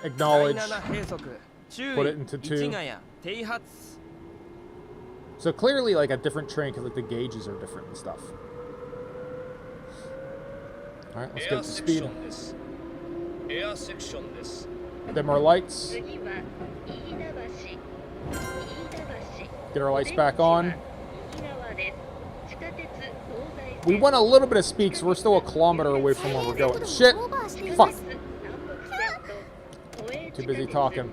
Acknowledge. Put it into 2. So clearly, a different train, because the gauges are different and stuff. All right, let's get to speed. Dim our lights. Get our lights back on. We went a little bit of speed, so we're still a kilometer away from where we're going. Shit! Fuck! Too busy talking.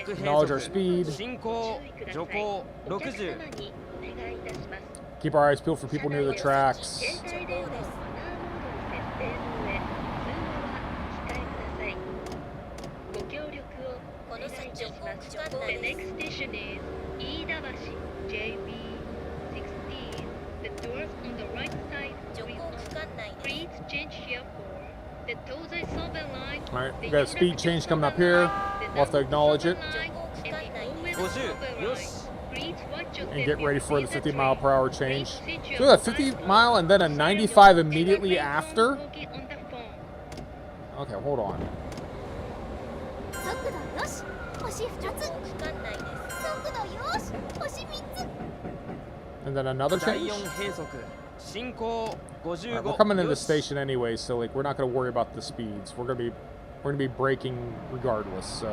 Acknowledge our speed. Keep our eyes peeled for people near the tracks. The next station is Iidabashi, JB16. The doors on the right side will open. Please change here for the Tozai Soben line. Alright, we got a speed change coming up here. We'll have to acknowledge it. And get ready for the 50-mile-per-hour change. So we got a 50 mile and then a 95 immediately after? Okay, hold on. 速度よし星2つ区間内です 速度よし星3つ And then another 第 change. 4兵則進行 Alright, 55 we're coming into the よし station anyway, so like we're not gonna worry about the speeds. We're gonna be braking regardless. So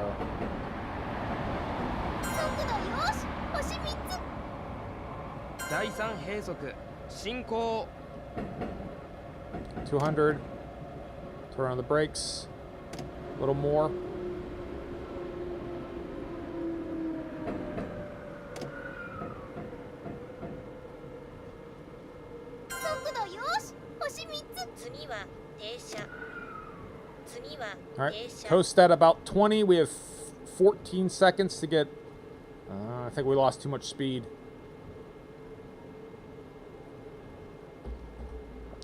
速度よし星3つ第3兵則進行 200. Turn on the brakes. A little more. All right, coast at about 20. We have 14 seconds to get. I think we lost too much speed.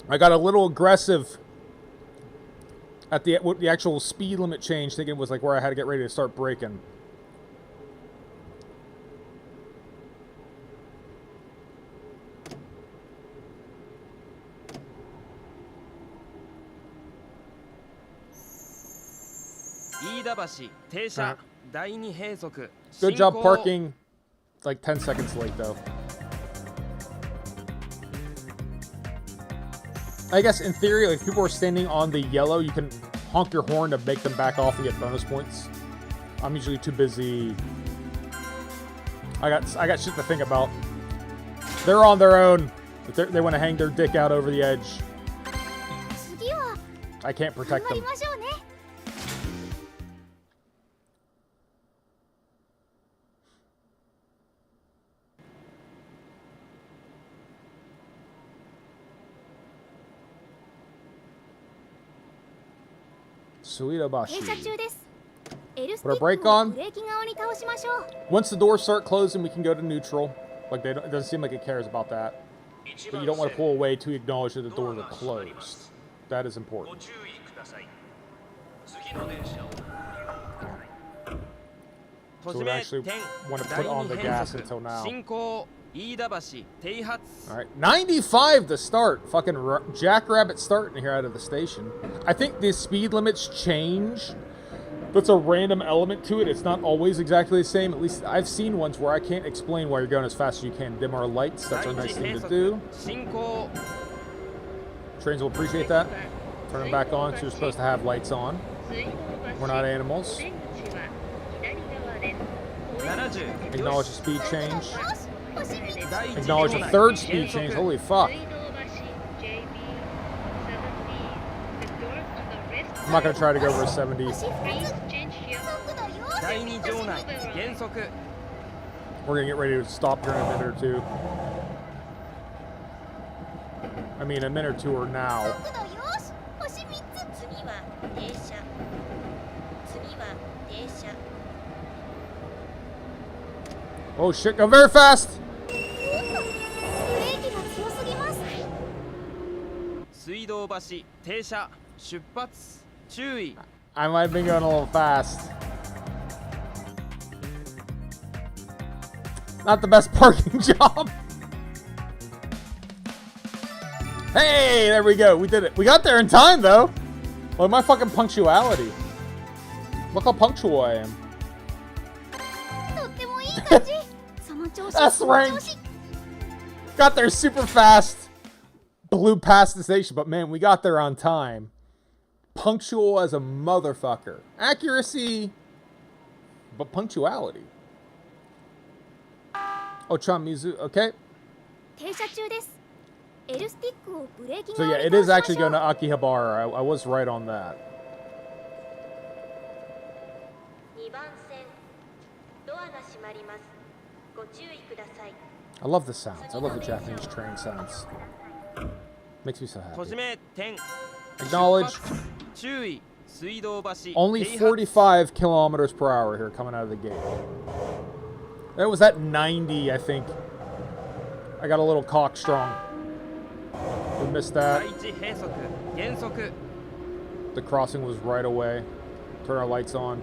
I got a little aggressive at the actual speed limit change, thinking it was like where I had to get ready to start braking. Alright. Good job parking. Like 10 seconds late though. I guess in theory, like, if people are standing on the yellow, you can honk your horn to make them back off and get bonus points. I'm usually too busy. I got shit to think about. They're on their own. If they want to hang their dick out over the edge. I can't protect them. Suidobashi. Put our brake on. Once the doors start closing, we can go to neutral. Like it doesn't seem like it cares about that. But you don't want to pull away to acknowledge that the doors are closed. That is important. So we actually want to put on the gas until now. Alright, 95 to start. Fucking jackrabbit starting here out of the station. I think the speed limits change. That's a random element to it. It's not always exactly the same. At least I've seen ones where I can't explain why you're going as fast as you can. Dim our lights. That's a nice thing to do. Trains will appreciate that. Turn them back on because you're supposed to have lights on. We're not animals. Acknowledge the speed change. Acknowledge the third speed change. Holy fuck. I'm not going to try to go over a 70. We're going to get ready to stop here in a minute or two. I mean, a minute or two or now. Oh shit, go very fast! I might have been going a little fast. Not the best parking job. Hey, there we go. We did it. We got there in time, though. Look at my fucking punctuality. Look how punctual I am. That's rank. Got there super fast. Blew past the station, but man, we got there on time. Punctual as a motherfucker. Accuracy, but punctuality. Oh, Chamizu, okay. So yeah, it is actually going to Akihabara. I was right on that. I love the sounds. I love the Japanese train sounds. Makes me so happy. Acknowledge. Only 45 kilometers per hour here coming out of the gate. That was at 90, I think. I got a little cock strong. We missed that. The crossing was right away. Turn our lights on.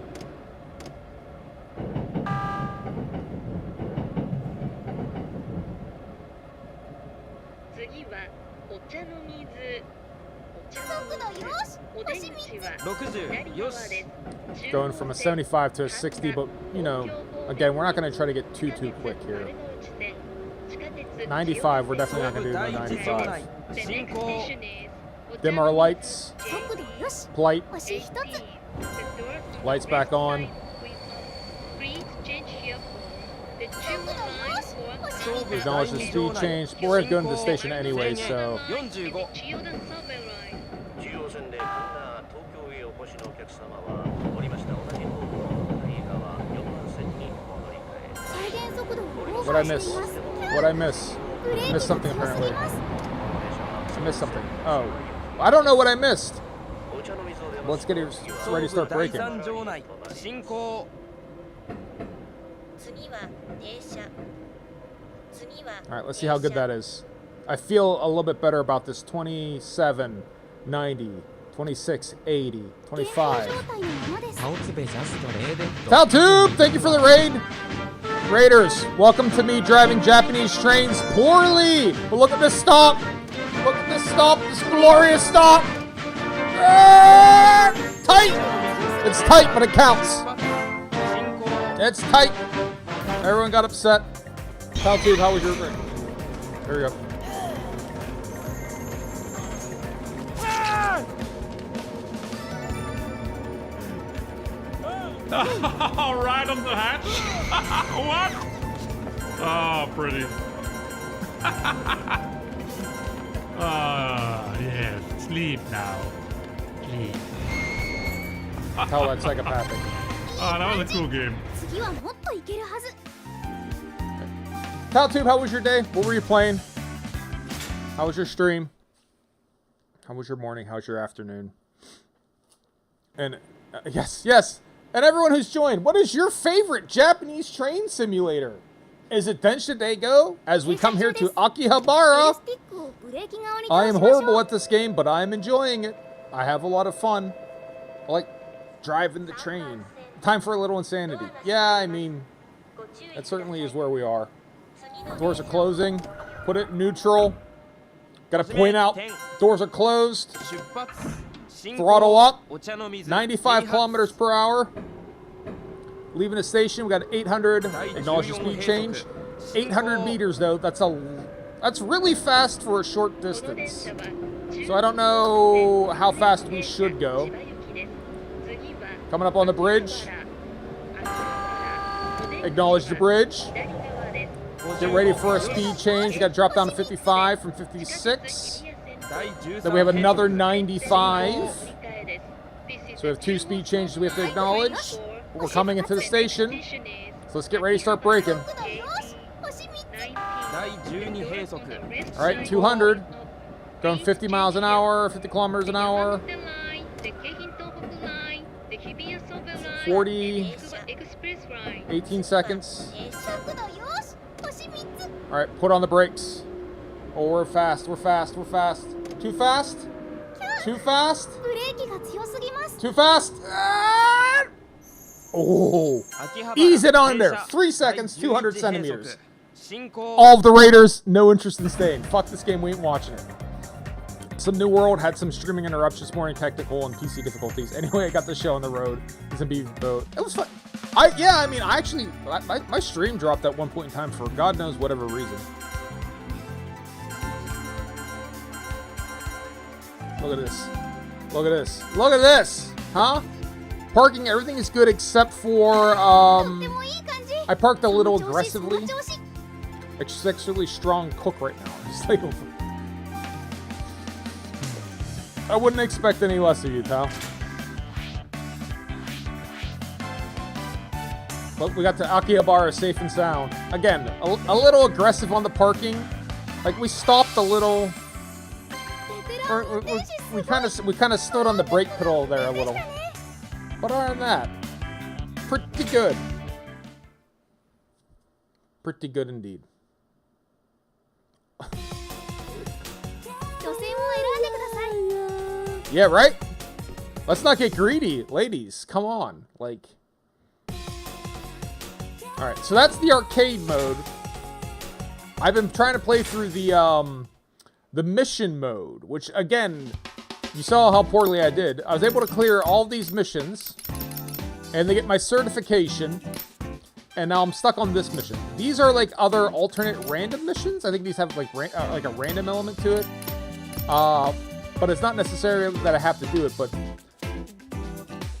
40よし Going from a 75 to a 60, but, you know, again, we're not going to try to get too quick here. 95, we're definitely not going to do no 95. 進行 Dim our lights. 速度よし Plight. 星一つ Lights back on. Acknowledge the speed change. We're going to the station anyway, so 45 中央線でこんな東京へお越しのお客様は降りました同じ方向の左側4番線にお乗り換え制限速度をオー what バ I ーして miss? います What I miss? ブレーキ Missed が something 強す apparently. ぎます I missed something. Oh. I don't know what I missed. お茶の水を出ます Let's get it ready to start 第 braking. 三場内進行次は停車次は Alright, let's see how good that is. I feel a little bit better about this 27, 90, 26, 80, 25. 状態のままです青つべジャスト0で Taltube, thank you for the raid. Raiders, welcome to me driving Japanese trains poorly. But look at this stop. Look at this stop, this glorious stop. Ah, tight. It's tight, but it counts. 進行 It's tight. Everyone got upset. Taltube, how was your raid? Here we go. Right on the hatch? What? Oh, pretty. Yeah. Sleep now. Sleep. Tell that psychopathic. Oh, that was a cool game. 次はもっといけるはず Taltube, how was your day? What were you playing? How was your stream? How was your morning? How's your afternoon? And yes. And everyone who's joined, what is your favorite Japanese train simulator? Is it Densha Daigo? As we come here to エア Akihabara, スティックをブレーキ側に I 倒 am しましょ horrible う at this game, but I'm enjoying it. I have a lot of fun. I like driving the train. Time for a little insanity. Yeah, I mean, that certainly is where we are. Doors are closing. Put it in neutral. Gotta point out, doors are closed. 出発進行 Throttle up. お茶の水 95 kilometers per hour. Leaving the station, we got 800. Acknowledge the speed change. 800 meters though. That's really fast for a short distance. So I don't know how fast we should go. Coming up on the bridge. Acknowledge the bridge. Get ready for a speed change. We got to drop down to 55 from 56. 第13 Then we have another 計 95. So we have 2 speed changes we have to acknowledge. We're coming into the station. So let's get ready to start braking. 速度よし星3つ第12計測 All right, 200. Going 50 miles an hour, 50 kilometers an hour. 40, 18 seconds. 速度よし星3つ All right, put on the brakes. Oh, we're fast. Too fast? Too fast? ブレーキが強すぎます Too fast? Ah! Oh. 秋葉原 Ease it on there. 停車 3 seconds, 第11 200 計 centimeters. 測進行 All of the Raiders, no interest in staying. Fuck this game, we ain't watching it. Some New World had some streaming interruptions, morning technical and PC difficulties. Anyway, I got the show on the road. It's a beat boat. It was fun. My stream dropped at one point in time for God knows whatever reason. Look at this. Look at this. Look at this. Huh? Parking, everything is good except for, とってもいい感じ I parked a そ little の調子その aggressively. 調子 Exceptionally strong cook right now. Just like, I wouldn't expect any less of you, pal. But we got to Akihabara safe and sound. Again, a little aggressive on the parking. Like we stopped a little. ベテラン運転士すごい We kind of stood on the brake pedal there a little. But other than that, pretty good. Pretty good indeed. 女性も選んでください Yeah, right? Let's not get greedy, ladies. Come on. Like. Alright, so that's the arcade mode. I've been trying to play through the mission mode, which again, You saw how poorly I did. I was able to clear all these missions, and they get my certification, and now I'm stuck on this mission. These are like other alternate random missions. I think these have like a random element to it. But it's not necessarily that I have to do it, but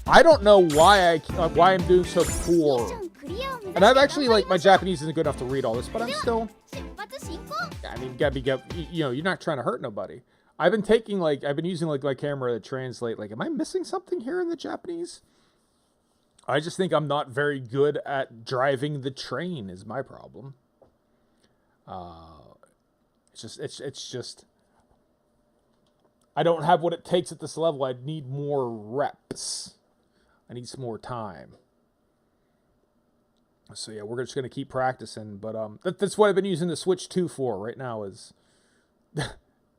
I don't know why I'm doing so poor. And I've actually, like, my Japanese isn't good enough to read all this, but I'm still, 出発進行 I mean, you're not trying to hurt nobody. I've been using like my camera to translate, like, am I missing something here in the Japanese? I just think I'm not very good at driving the train is my problem. It's just, I don't have what it takes at this level. I need more reps. I need some more time. So yeah, we're just gonna keep practicing. But that's what I've been using the Switch 2 for right now. Is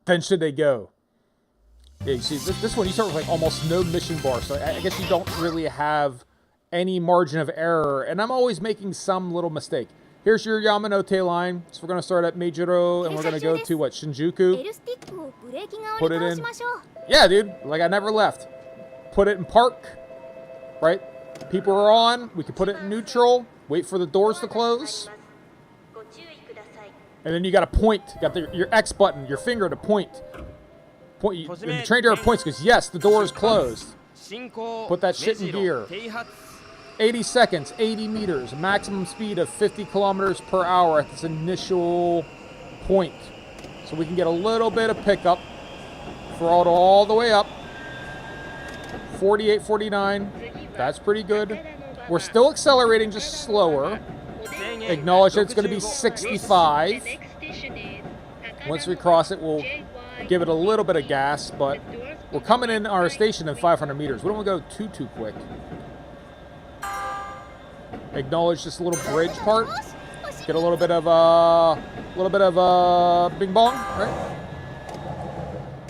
then should they go? Yeah, you see this one, you start with like almost no mission bar, so I guess you don't really have any margin of error. And I'm always making some little mistake. Here's your Yamanote line. So we're gonna start at Meijiro and we're gonna go to what, Shinjuku? L スティックをブレーキ側 Put に it 倒 in. しましょう Yeah, dude. Like I never left. Put it in park. Right? People are on. We can put it in neutral. Wait for the doors to close. ご注意ください And then you got to point. You got your X button, your finger to point. And the train driver points because yes, the door is closed. 進行 Put that shit in 目白 gear. 停発 80 seconds, 80 meters, maximum speed of 50 kilometers per hour at this initial point. So we can get a little bit of pickup. Throttle all the way up. 48, 49. That's pretty good. We're still accelerating, just slower. 制限 Acknowledge that it's going to be 65 65. Once we cross it, we'll give it a little bit of gas, but we're coming in our station in 500 meters. We don't want to go too quick. Acknowledge this little bridge part. Get a little bit of bing bong, right?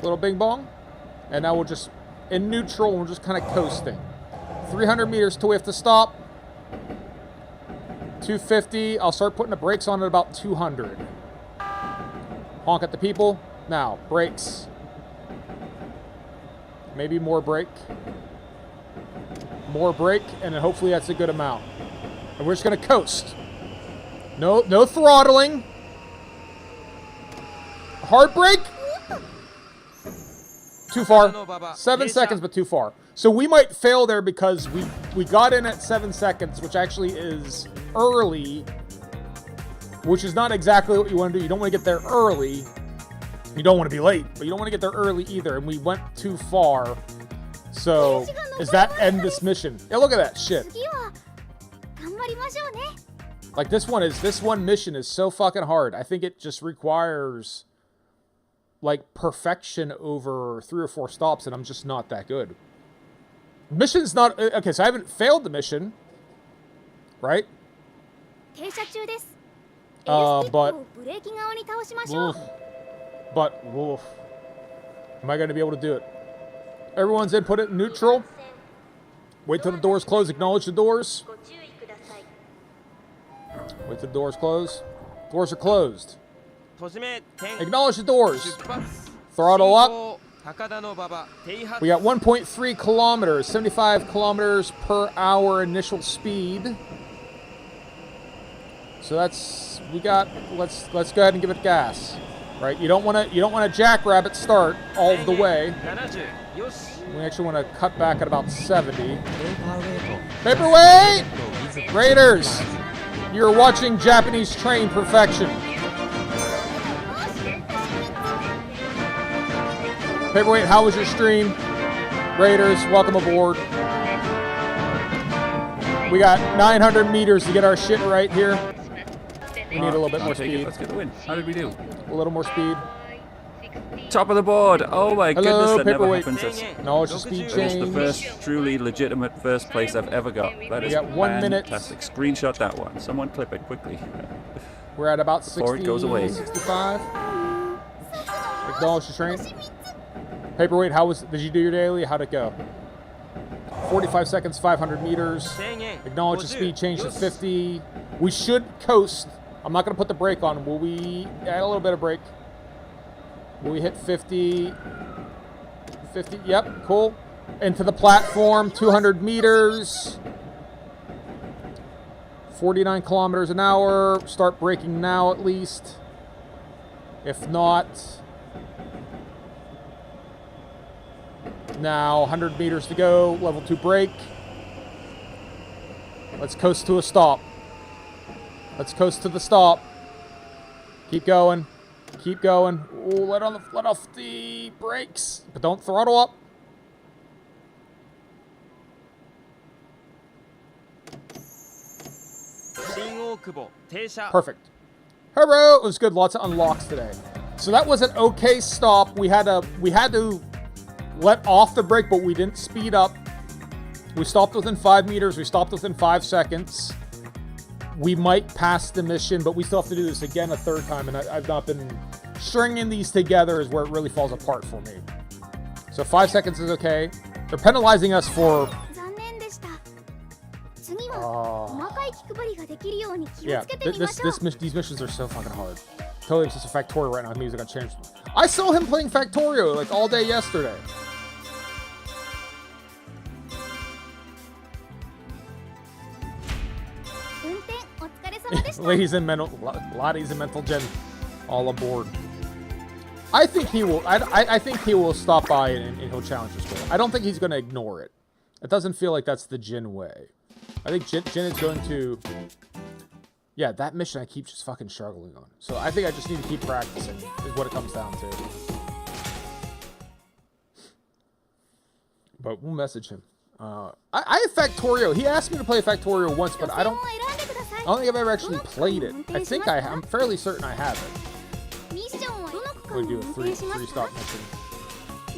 Little bing bong. And now we'll just, in neutral, we're just kind of coasting. 300 meters till we have to stop. 250. I'll start putting the brakes on at about 200. Honk at the people. Now, brakes. Maybe more brake. More brake, and then hopefully that's a good amount. And we're just gonna coast. No throttling. Hard brake. Too far. 7 seconds, but too far. So we might fail there because we got in at 7 seconds, which actually is early, which is not exactly what you want to do. You don't want to get there early. You don't want to be late, but you don't want to get there early either. And we went too far. So does that end this mission? Yeah, look at that shit. 次は頑張りましょうね Like this one mission is so fucking hard. I think it just requires like perfection over 3 or 4 stops, and I'm just not that good. Mission's not okay, so I haven't failed the mission, right? 停車中です L スティック But をブレーキ側に倒しましょう oof. Am I gonna be able to do it? Everyone's in, put it in neutral. Wait till the doors close, acknowledge the doors. ご注意ください Wait till the doors close. Doors are closed. 閉じ目点 Acknowledge the doors. 出発 Throttle up. 進行高田馬場停発 We got 1.3 kilometers, 75 kilometers per hour initial speed. So let's go ahead and give it gas. Right? You don't want to jackrabbit start all the way. 70よし We actually want to cut back at about 70. Paperweight! Raiders! You're watching Japanese train perfection. Paperweight, how was your stream? Raiders, welcome aboard. We got 900 meters to get our shit right here. We need a little bit more speed. Let's get the win. How did we do? A little more speed. Top of the board. Oh my Hello, goodness, that never paperweight. happens. That's Acknowledge the speed it's the change. first truly legitimate first place I've ever got. That is got 1 minute. fantastic. Screenshot that one. Someone clip it quickly. We're at about 60, Before it goes away. 65. Acknowledge the train. Paperweight, did you do your daily? How'd it go? 45 seconds, 500 meters. 制限 Acknowledge the 50 speed change to よし 50. We should coast. I'm not going to put the brake on. Will we add a little bit of brake? Will we hit 50? 50. Yep, cool. Into the platform, 200 meters. 49 kilometers an hour. Start braking now at least. If not, now 100 meters to go. Level 2 brake. Let's coast to a stop. Let's coast to the stop. Keep going. Keep going. Ooh, let off the brakes, but don't throttle up. Perfect. Hurrah! It was good. Lots of unlocks today. So that was an okay stop. We had to let off the brake, but we didn't speed up. We stopped within 5 meters. We stopped within 5 seconds. We might pass the mission, but we still have to do this again a third time, and I've not been stringing these together is where it really falls apart for me. So 5 seconds is okay. They're penalizing us for... 残念でした次は細かい気配りができるように気を Yeah, つけてみましょう these missions are so fucking hard. Totally obsessed with Factorio right now. Music got changed. I saw him playing Factorio like all day yesterday. 運転お疲れ様でした Ladies and mental, Lotties and mental gen, all aboard. I think he will. I think he will stop by and he'll challenge us for it. I don't think he's going to ignore it. It doesn't feel like that's the Jin way. I think Jin is going to. Yeah, that mission I keep just fucking struggling on. So I think I just need to keep practicing. Is what it comes down to. But we'll message him. I have Factorio. He asked me to play Factorio once, but I don't think I've ever actually played it. I think I'm fairly certain I have it. ミッションはどの区間 We を do 運 a 転しま three すか stop mission.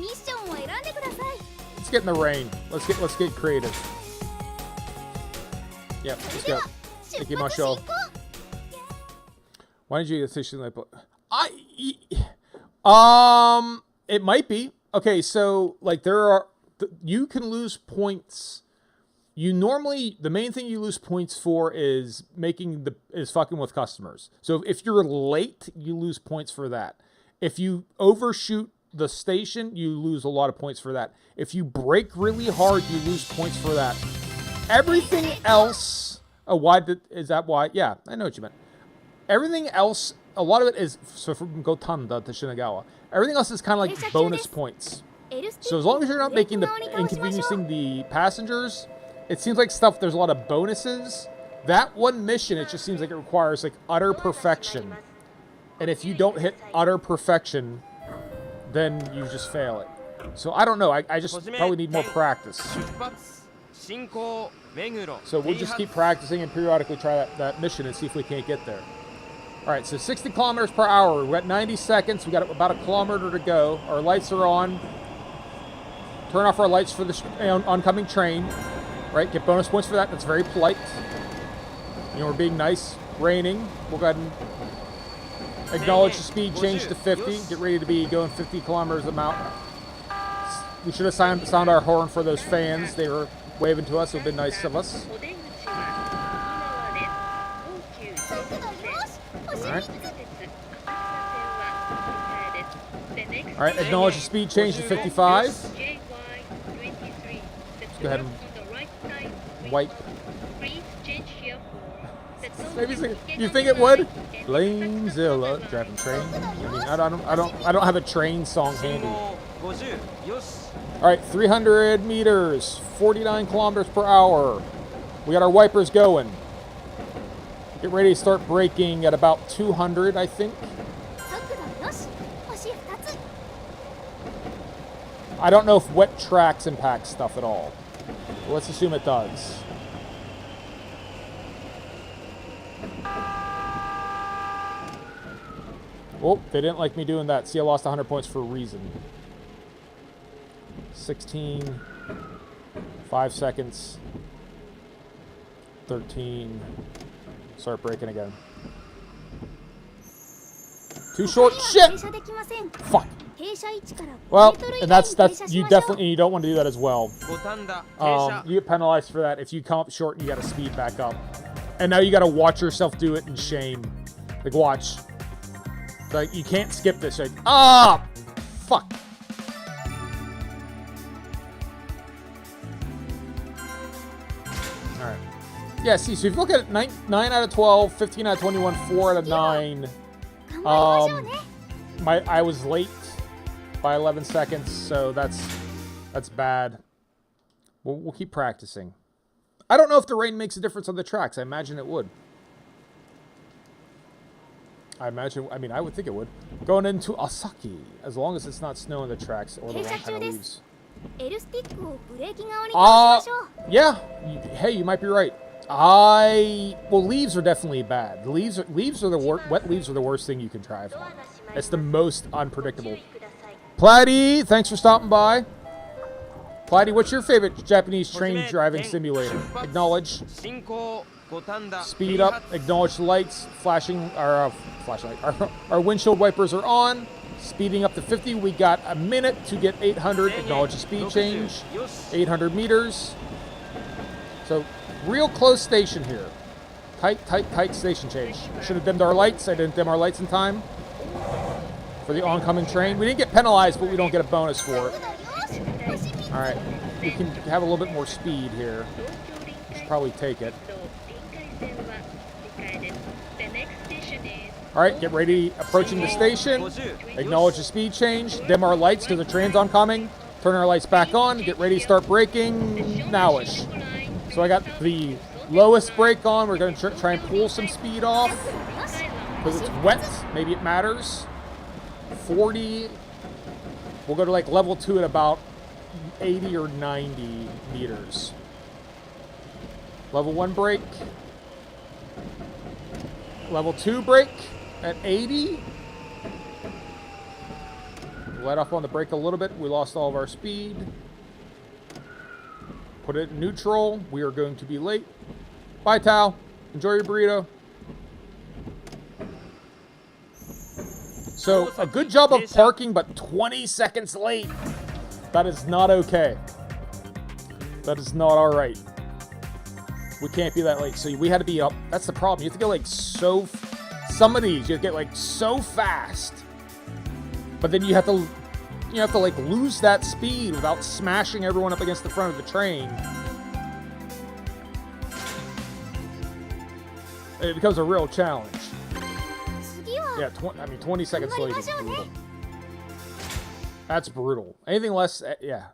ミッションを選んでください Let's get in the rain. Let's get creative. Yep, let's go. 出 Thank you, 発進 Marshall. 行 Why did you officially like? It might be. Okay, so like you can lose points. You normally, the main thing you lose points for is fucking with customers. So if you're late, you lose points for that. If you overshoot the station, you lose a lot of points for that. If you brake really hard, you lose points for that. Everything else, is that why? Yeah, I know what you meant. Everything else, a lot of it is, so from Gotanda to Shinagawa, everything else is kind of like bonus points. So as long as you're not making inconveniencing the passengers, it seems like there's a lot of bonuses. That one mission, it just seems like it requires like utter perfection. And if you don't hit utter perfection, then you just fail it. So I don't know, I just probably need more practice. So we'll just keep practicing and periodically try that mission and see if we can't get there. Alright, so 60 kilometers per hour. We've got 90 seconds. We've got about a kilometer to go. Our lights are on. Turn off our lights for the oncoming train. Right, get bonus points for that. That's very polite. You know, we're being nice. Raining. We'll go ahead and acknowledge the speed change to 50. Get ready to be going 50 kilometers a mile. We should have sounded our horn for those fans. They were waving to us. It would have been nice of us. 速度よし星 Alright. 3つ Alright, acknowledge the speed change to 55. Let's go ahead and wipe. Maybe you think it would? Blamezilla driving train. I mean, I don't have a train song handy. 50よし All right, 300 meters, 49 kilometers per hour. We got our wipers going. Get ready to start braking at about 200, I think. 速度よし星2つ I don't know if wet tracks impact stuff at all. But let's assume it does. Oh, they didn't like me doing that. See, I lost 100 points for a reason. 16. 5 seconds. 13. Start braking again. Too short. 停 Shit! 車できません Fuck. 停車位置から Well, 5メートル以 and 内に停車 that's しまし you ょう definitely you don't want to do that as well. 五反田停車 You get penalized for that. If you come up short, you got to speed back up. And now you got to watch yourself do it in shame. Like, watch. Like, you can't skip this. Like, ah! Fuck. Alright. Yeah, see, so if you look at it, 9 out of 12, 15 out of 21, 4 out of 9. 頑張りましょうね。 I was late by 11 seconds, so that's bad. We'll keep practicing. I don't know if the rain makes a difference on the tracks. I imagine it would. I would think it would. Going into Asaki, as long as it's not snow on the tracks or the wrong kind of leaves. L スティックをブレーキ側に倒しましょう。 Yeah. Hey, you might be right. Well, leaves are definitely bad. Leaves are the wet leaves are the worst thing you can drive on. It's the most unpredictable. Platy, thanks for stopping by. Platy, what's your favorite Japanese train driving simulator? Acknowledge. 進行五反田 Speed up. Acknowledge the lights. Flashing. Our flashlight. Our windshield wipers are on. Speeding up to 50. We got a minute to get 800. Acknowledge the speed change. 800 meters. So, real close station here. Tight station change. Should have dimmed our lights. I didn't dim our lights in time for the oncoming train. We didn't get penalized, but we don't get a bonus for it. All right, we can have a little bit more speed here. We should probably take it. All right, get ready. Approaching the station. Acknowledge the speed change. Dim our lights because the train's oncoming. Turn our lights back on. Get ready to start braking. Nowish. So I got the lowest brake on. We're going to try and pull some speed off because it's wet. Maybe it matters. 40. We'll go to like level 2 at about 80 or 90 meters. Level 1 brake. Level 2 brake at 80. Let off on the brake a little bit. We lost all of our speed. Put it in neutral. We are going to be late. Bye, Tao. Enjoy your burrito. So, a good job of parking, but 20 seconds late. That is not okay. That is not alright. We can't be that late. So, we had to be up. That's the problem. You have to get like so... Some of these, you have to get like so fast. But then you have to like lose that speed without smashing everyone up against the front of the train. It becomes a real challenge. Yeah, 20 seconds late is brutal. That's brutal. Anything less, yeah.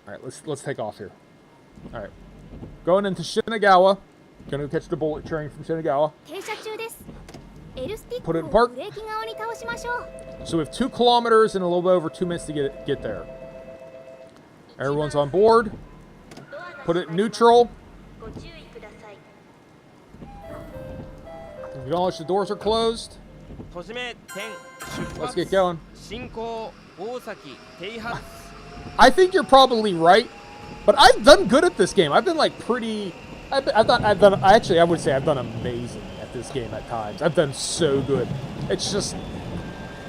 All right, let's take off here. All right, going into Shinagawa. Gonna catch the bullet train from Shinagawa. Put it in park. So we have 2 kilometers and a little bit over 2 minutes to get there. Everyone's on board. Put it in neutral. Acknowledge the doors are closed. Let's get going. I think you're probably right, but I've done good at this game. I've been like pretty. I would say I've done amazing at this game at times. I've done so good. It's just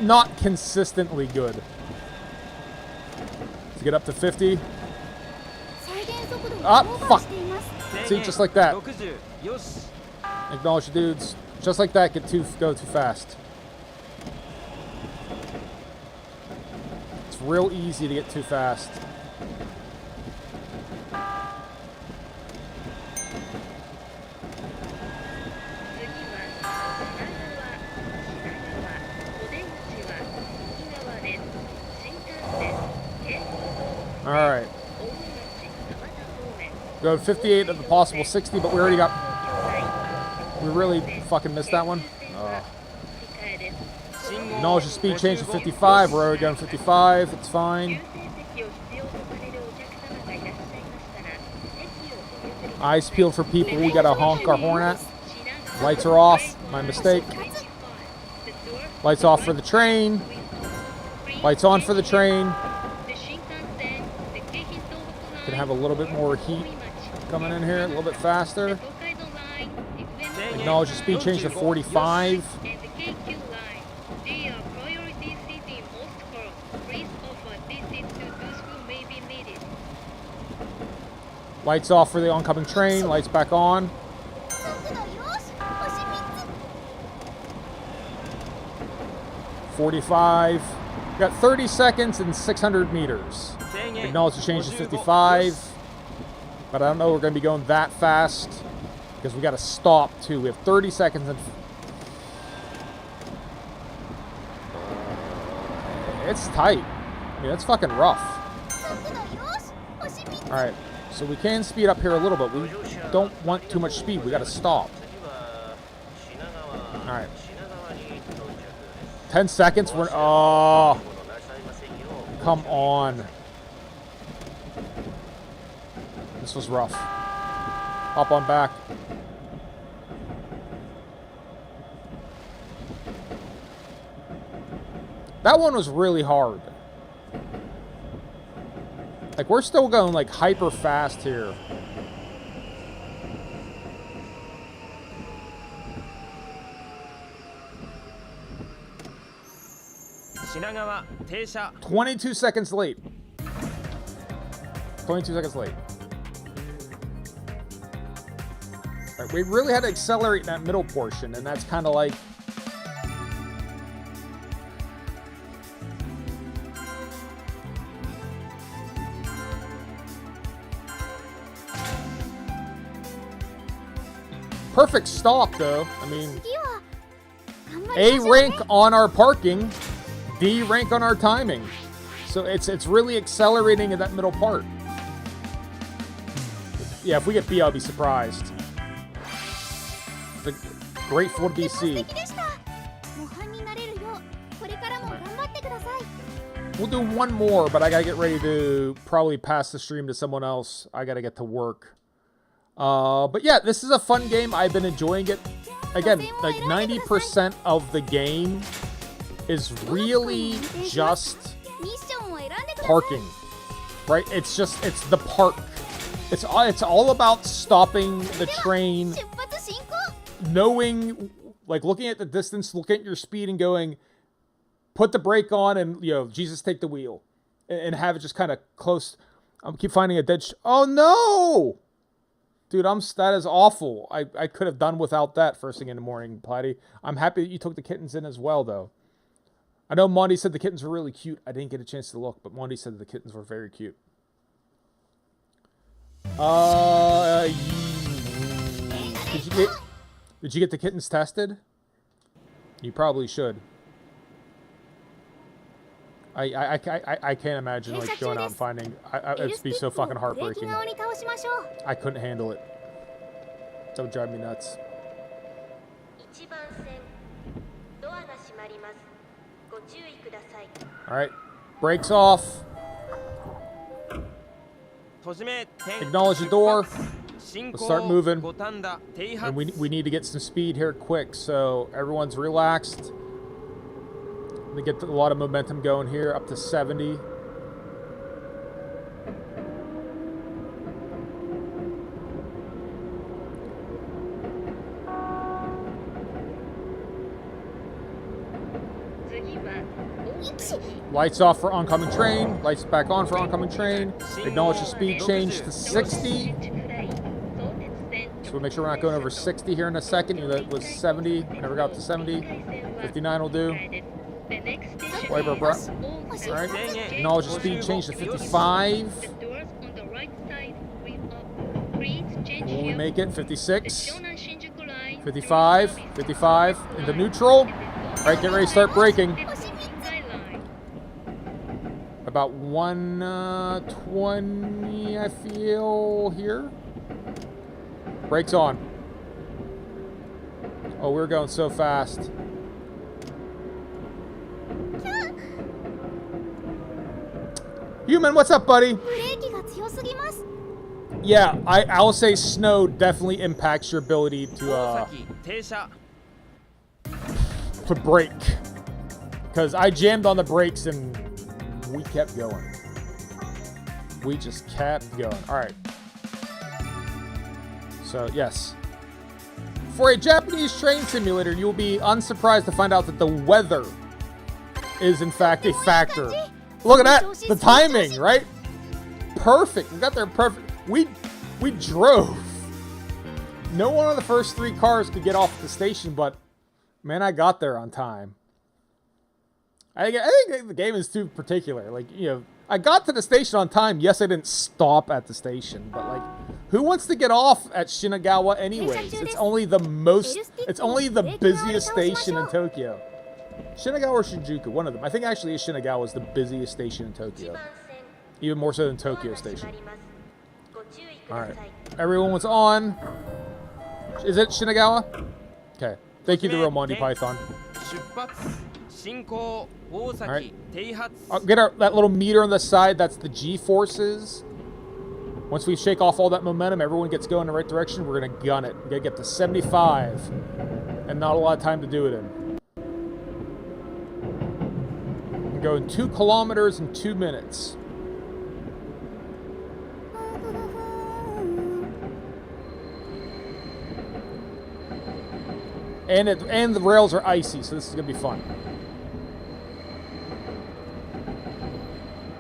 not consistently good. To get up to 50. Ah, fuck. See, just like that. Acknowledge the dudes. Just like that, go too fast. It's real easy to get too fast. Alright. Go 58 of the possible 60, but we already got... We really fucking missed that one. Acknowledge the speed change to 55. We're already down 55. It's fine. Eyes peeled for people we gotta honk our horn at. Lights are off. My mistake. Lights off for the train. Lights on for the train. Can have a little bit more heat coming in here, a little bit faster. Acknowledge the speed change to 45. Lights off for the oncoming train, lights back on. 45. Got 30 seconds and 600 meters. Acknowledge the change to 55. But I don't know we're going to be going that fast. Because we got to stop, too. We have 30 seconds. And it's tight. I mean, it's fucking rough. Alright. So we can speed up here a little bit. We don't want too much speed. We got to stop. Alright. 10 seconds. We're... Oh. Come on. This was rough. Hop on back. That one was really hard. Like, we're still going, like, hyper fast here. Shinagawa, 停車 22 seconds late. 22 seconds late. Right, we really had to accelerate in that middle portion, and that's kind of like... Perfect stop, though. I mean, A rank on our parking, D rank on our timing. So it's really accelerating in that middle part. Yeah, if we get B, I'll be surprised. The grateful to be C. We'll do one more, but I gotta get ready to probably pass the stream to someone else. I gotta get to work. But yeah, this is a fun game. I've been enjoying it. Again, like 90% of the game is really just parking, right? It's the park. It's all about stopping the train, knowing, like looking at the distance, looking at your speed and going, put the brake on and, you know, Jesus, take the wheel. And have it just kind of close. Keep finding a dead... Oh, no! Dude, that is awful. I could have done without that first thing in the morning, Platty. I'm happy that you took the kittens in as well, though. I know Monty said the kittens were really cute. I didn't get a chance to look, but Monty said the kittens were very cute. Did you get the kittens tested? You probably should. I can't imagine like going out and finding. It'd be so fucking heartbreaking. I couldn't handle it. That would drive me nuts. All right, brakes off. Acknowledge the door. Let's start moving. And we need to get some speed here quick, so everyone's relaxed. Let me get a lot of momentum going here, up to 70. Lights off for oncoming train. Lights back on for oncoming train. Acknowledge the speed change to 60. So we'll make sure we're not going over 60 here in a second. You know, that was 70. Never got up to 70. 59 will do. Whatever, bro. Alright. Acknowledge the speed change to 55. Will we make it? 56. 55. 55. Into neutral. Alright, get ready to start braking. About 120, I feel, here. Brakes on. Oh, we're going so fast. Human, what's up, buddy? Yeah, I'll say snow definitely impacts your ability to brake. Because I jammed on the brakes and we kept going. We just kept going. All right. So, yes. For a Japanese train simulator, you'll be unsurprised to find out that the weather is, in fact, a factor. Look at that. The timing, right? Perfect. We got there perfect. We drove. No one of the first 3 cars could get off the station, but, man, I got there on time. I think the game is too particular. Like, you know, I got to the station on time. Yes, I didn't stop at the station, but like, who wants to get off at Shinagawa anyways? It's only the busiest station in Tokyo. Shinagawa or Shinjuku, one of them. I think actually Shinagawa is the busiest station in Tokyo. Even more so than Tokyo Station. Alright. Everyone was on. Is it Shinagawa? Okay. Thank you, the real Monty Python. 出発進行大崎 Alright. 停発 Get that little meter on the side. That's the G-forces. Once we shake off all that momentum, everyone gets going in the right direction. We're going to gun it. We're going to get to 75. And not a lot of time to do it in. We're going 2 kilometers in 2 minutes. And the rails are icy, so this is going to be fun.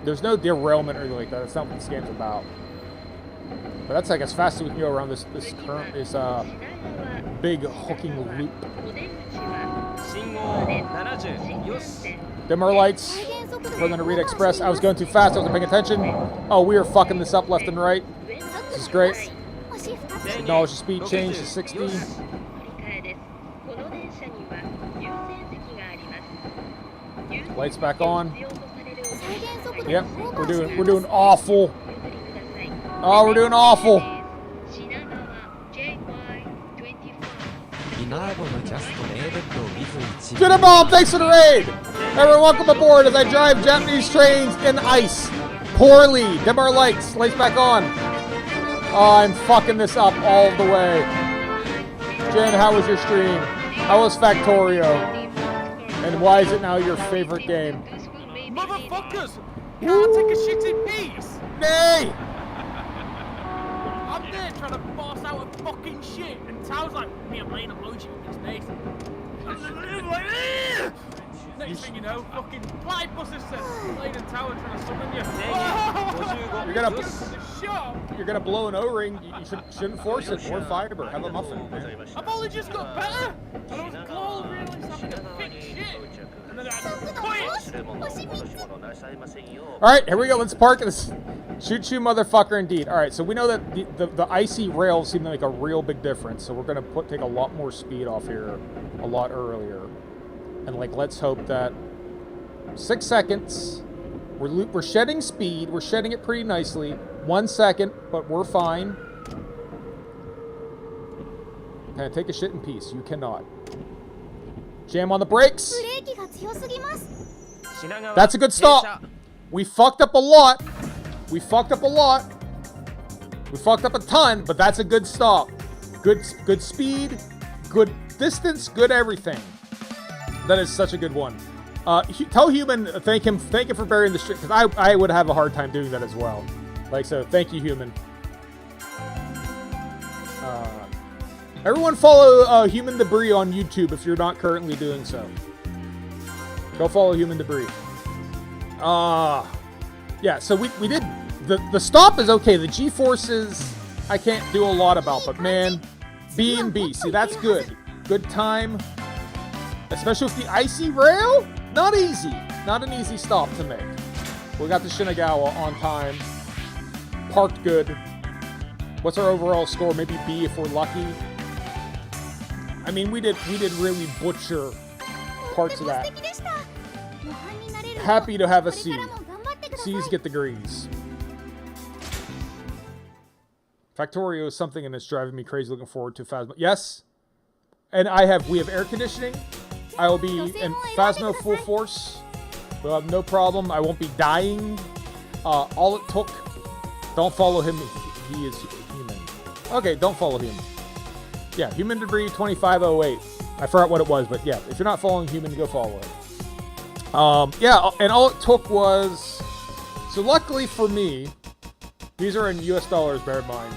There's no derailment or anything like that. That's not what this game's about. But that's like as fast as we can go around this big hooking loop. 信号70よし Dimmer lights for the Narita Express. I was going too fast. I wasn't paying attention. Oh, we are fucking this up left and right. This is great. Acknowledge the speed change to 60. Lights back on. Yep, we're doing awful. Oh, we're doing awful. Jinabomb, thanks for the raid. Everyone, welcome aboard as I drive Japanese trains in ice. Poorly. Dim our lights. Lights back on. Oh, I'm fucking this up all the way. Jen, how was your stream? How was Factorio? And why is it now your favorite game? Motherfuckers! Can't take a shit in peace! Nay! I'm there trying to boss out a fucking shit, and Tao's like, me and laying emoji with his face. Next thing you know, fucking platypuses says, Lane and Tao are trying to summon you. You're gonna blow an O-ring. You shouldn't force it. More fiber. Have a muffin. Man. I've only just got better! And I was cold, realized having to fix shit. And then I quit! Alright, here we go. Let's park this. Shoot you, motherfucker, indeed. Alright, so we know that the icy rails seem to make a real big difference. So we're going to take a lot more speed off here a lot earlier. And, like, let's hope that 6 seconds. We're shedding speed. We're shedding it pretty nicely. 1 second, but we're fine. Can I take a shit in peace? You cannot. Jam on the brakes. That's a good stop. We fucked up a lot. We fucked up a lot. We fucked up a ton, but that's a good stop. Good speed, good distance, good everything. That is such a good one. Tell Human, thank him for burying the shit, because I would have a hard time doing that as well. Like, so thank you, Human. Everyone follow Human Debris on YouTube if you're not currently doing so. Go follow Human Debris. Yeah, so we did... The stop is okay. The G-forces, I can't do a lot about, but man, B and B. See, that's good. Good time. Especially with the icy rail. Not easy. Not an easy stop to make. We got the Shinagawa on time. Parked good. What's our overall score? Maybe B if we're lucky. I mean, we did really butcher parts of that. Happy to have a C. C's get the greens. Factorio is something and it's driving me crazy. Looking forward to Phasmo. Yes. And we have air conditioning. I will be in Phasmo full force. We'll have no problem. I won't be dying. All it took. Don't follow him. He is human. Okay, don't follow him. Yeah, Human Debris 2508. I forgot what it was, but yeah, if you're not following Human, go follow it. Yeah, and all it took was... So luckily for me, these are in US dollars, bear in mind.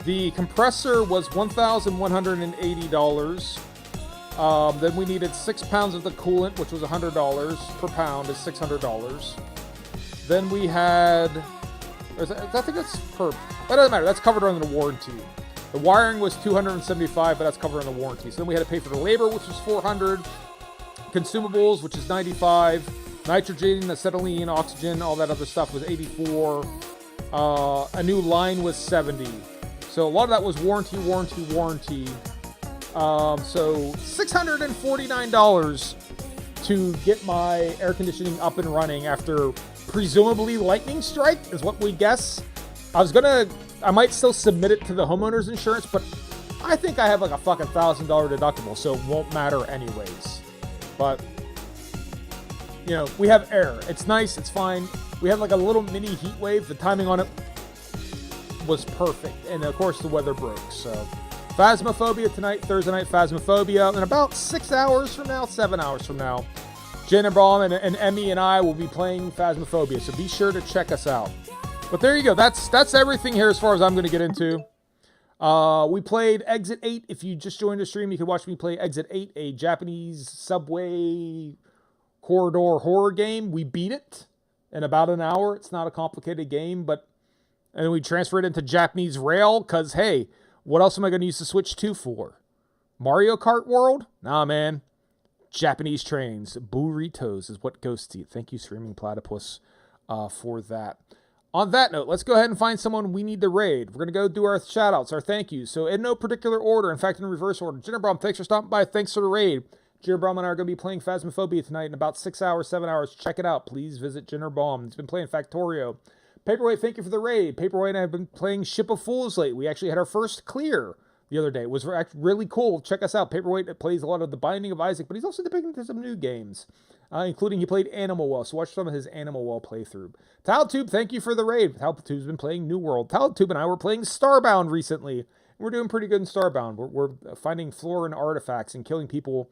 The compressor was $1,180. Then we needed 6 pounds of the coolant, which was $100 per pound, is $600. Then we had... I think that's per... That doesn't matter, that's covered under the warranty. The wiring was $275, but that's covered in the warranty. So then we had to pay for the labor, which was $400. Consumables, which is $95. Nitrogen, acetylene, oxygen, all that other stuff was 84. A new line was 70. So a lot of that was warranty. So $649 to get my air conditioning up and running after presumably lightning strike is what we guess. I might still submit it to the homeowner's insurance, but I think I have like a fucking $1,000 deductible, so it won't matter anyways. But, you know, we have air. It's nice. It's fine. We had like a little mini heat wave. The timing on it was perfect. And of course the weather broke. So Phasmophobia tonight, Thursday night Phasmophobia. In about 7 hours from now, Jen and Braun and Emmy and I will be playing Phasmophobia. So be sure to check us out. But there you go. That's everything here as far as I'm going to get into. We played Exit 8. If you just joined the stream, you can watch me play Exit 8, a Japanese subway corridor horror game. We beat it in about an hour. It's not a complicated game, and then we transfer it into Japanese rail because, hey, what else am I going to use the Switch 2 for? Mario Kart World? Nah, man. Japanese trains. Burritos is what goes to you. Thank you, Streaming Platypus, for that. On that note, let's go ahead and find someone we need to raid. We're going to go do our shout-outs, our thank yous. So in no particular order, in fact, in reverse order. Jenner Brom, thanks for stopping by. Thanks for the raid. Jenner Brom and I are going to be playing Phasmophobia tonight in about 7 hours. Check it out. Please visit Jenner Brom. He's been playing Factorio. Paperweight, thank you for the raid. Paperweight and I have been playing Ship of Fools lately. We actually had our first clear the other day. It was really cool. Check us out. Paperweight plays a lot of The Binding of Isaac, but he's also dipping into some new games, including he played Animal Well. So watch some of his Animal Well playthrough. Talatube, thank you for the raid. Talatube's been playing New World. Talatube and I were playing Starbound recently. We're doing pretty good in Starbound. We're finding flora and artifacts and killing people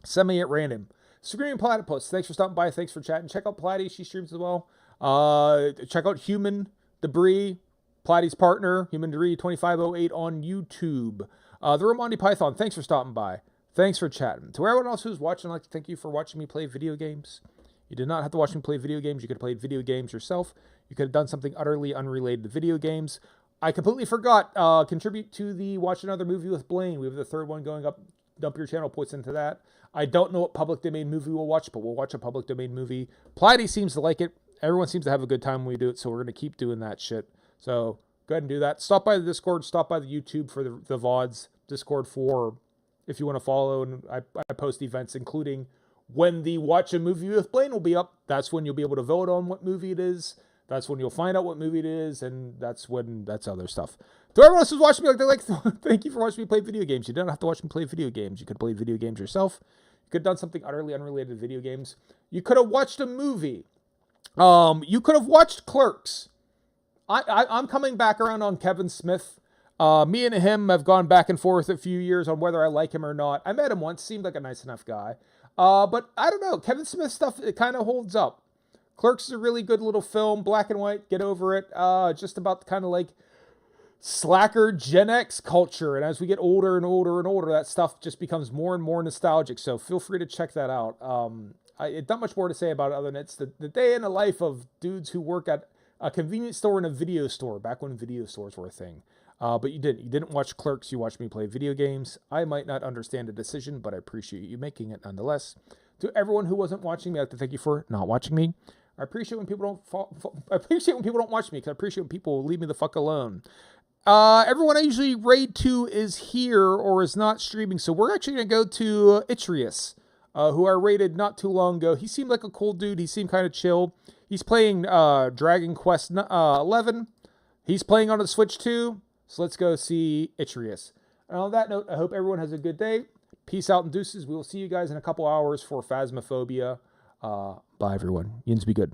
semi at random. Screaming Platypus, thanks for stopping by. Thanks for chatting. Check out Platy. She streams as well. Check out Human Debris, Platy's partner, Human Debris 2508 on YouTube. The Real Monty Python, thanks for stopping by. Thanks for chatting. To everyone else who's watching, I'd like to thank you for watching me play video games. You did not have to watch me play video games. You could have played video games yourself. You could have done something utterly unrelated to video games. I completely forgot, contribute to the Watch Another Movie with Blaine. We have the third one going up. Dump Your Channel points into that. I don't know what public domain movie we'll watch, but we'll watch a public domain movie. Platy seems to like it. Everyone seems to have a good time when we do it, so we're going to keep doing that shit. So go ahead and do that. Stop by the Discord. Stop by the YouTube for the VODs. Discord for if you want to follow. And I post events, including when the Watch a Movie with Blaine will be up. That's when you'll be able to vote on what movie it is. That's when you'll find out what movie it is, and that's other stuff. To everyone else who's watching me, thank you for watching me play video games. You don't have to watch me play video games. You could play video games yourself. You could have done something utterly unrelated to video games. You could have watched a movie. You could have watched Clerks. I'm coming back around on Kevin Smith. Me and him have gone back and forth a few years on whether I like him or not. I met him once, seemed like a nice enough guy. But I don't know. Kevin Smith stuff, it kind of holds up. Clerks is a really good little film, black and white, get over it. Just about kind of like slacker Gen X culture. And as we get older and older and older, that stuff just becomes more and more nostalgic. So feel free to check that out. It's not much more to say about it other than it's the day in the life of dudes who work at a convenience store and a video store, back when video stores were a thing. But you didn't watch Clerks, you watched me play video games. I might not understand the decision, but I appreciate you making it nonetheless. To everyone who wasn't watching me, I'd like to thank you for not watching me. I appreciate when people don't watch me, because I appreciate when people leave me the fuck alone. Everyone I usually raid to is here or is not streaming, so we're actually going to go to Itrius, who I raided not too long ago. He seemed like a cool dude. He seemed kind of chill. He's playing Dragon Quest 11. He's playing on the Switch 2, so let's go see Itrius. And on that note, I hope everyone has a good day. Peace out and deuces. We will see you guys in a couple hours for Phasmophobia. Bye, everyone. Yins be good.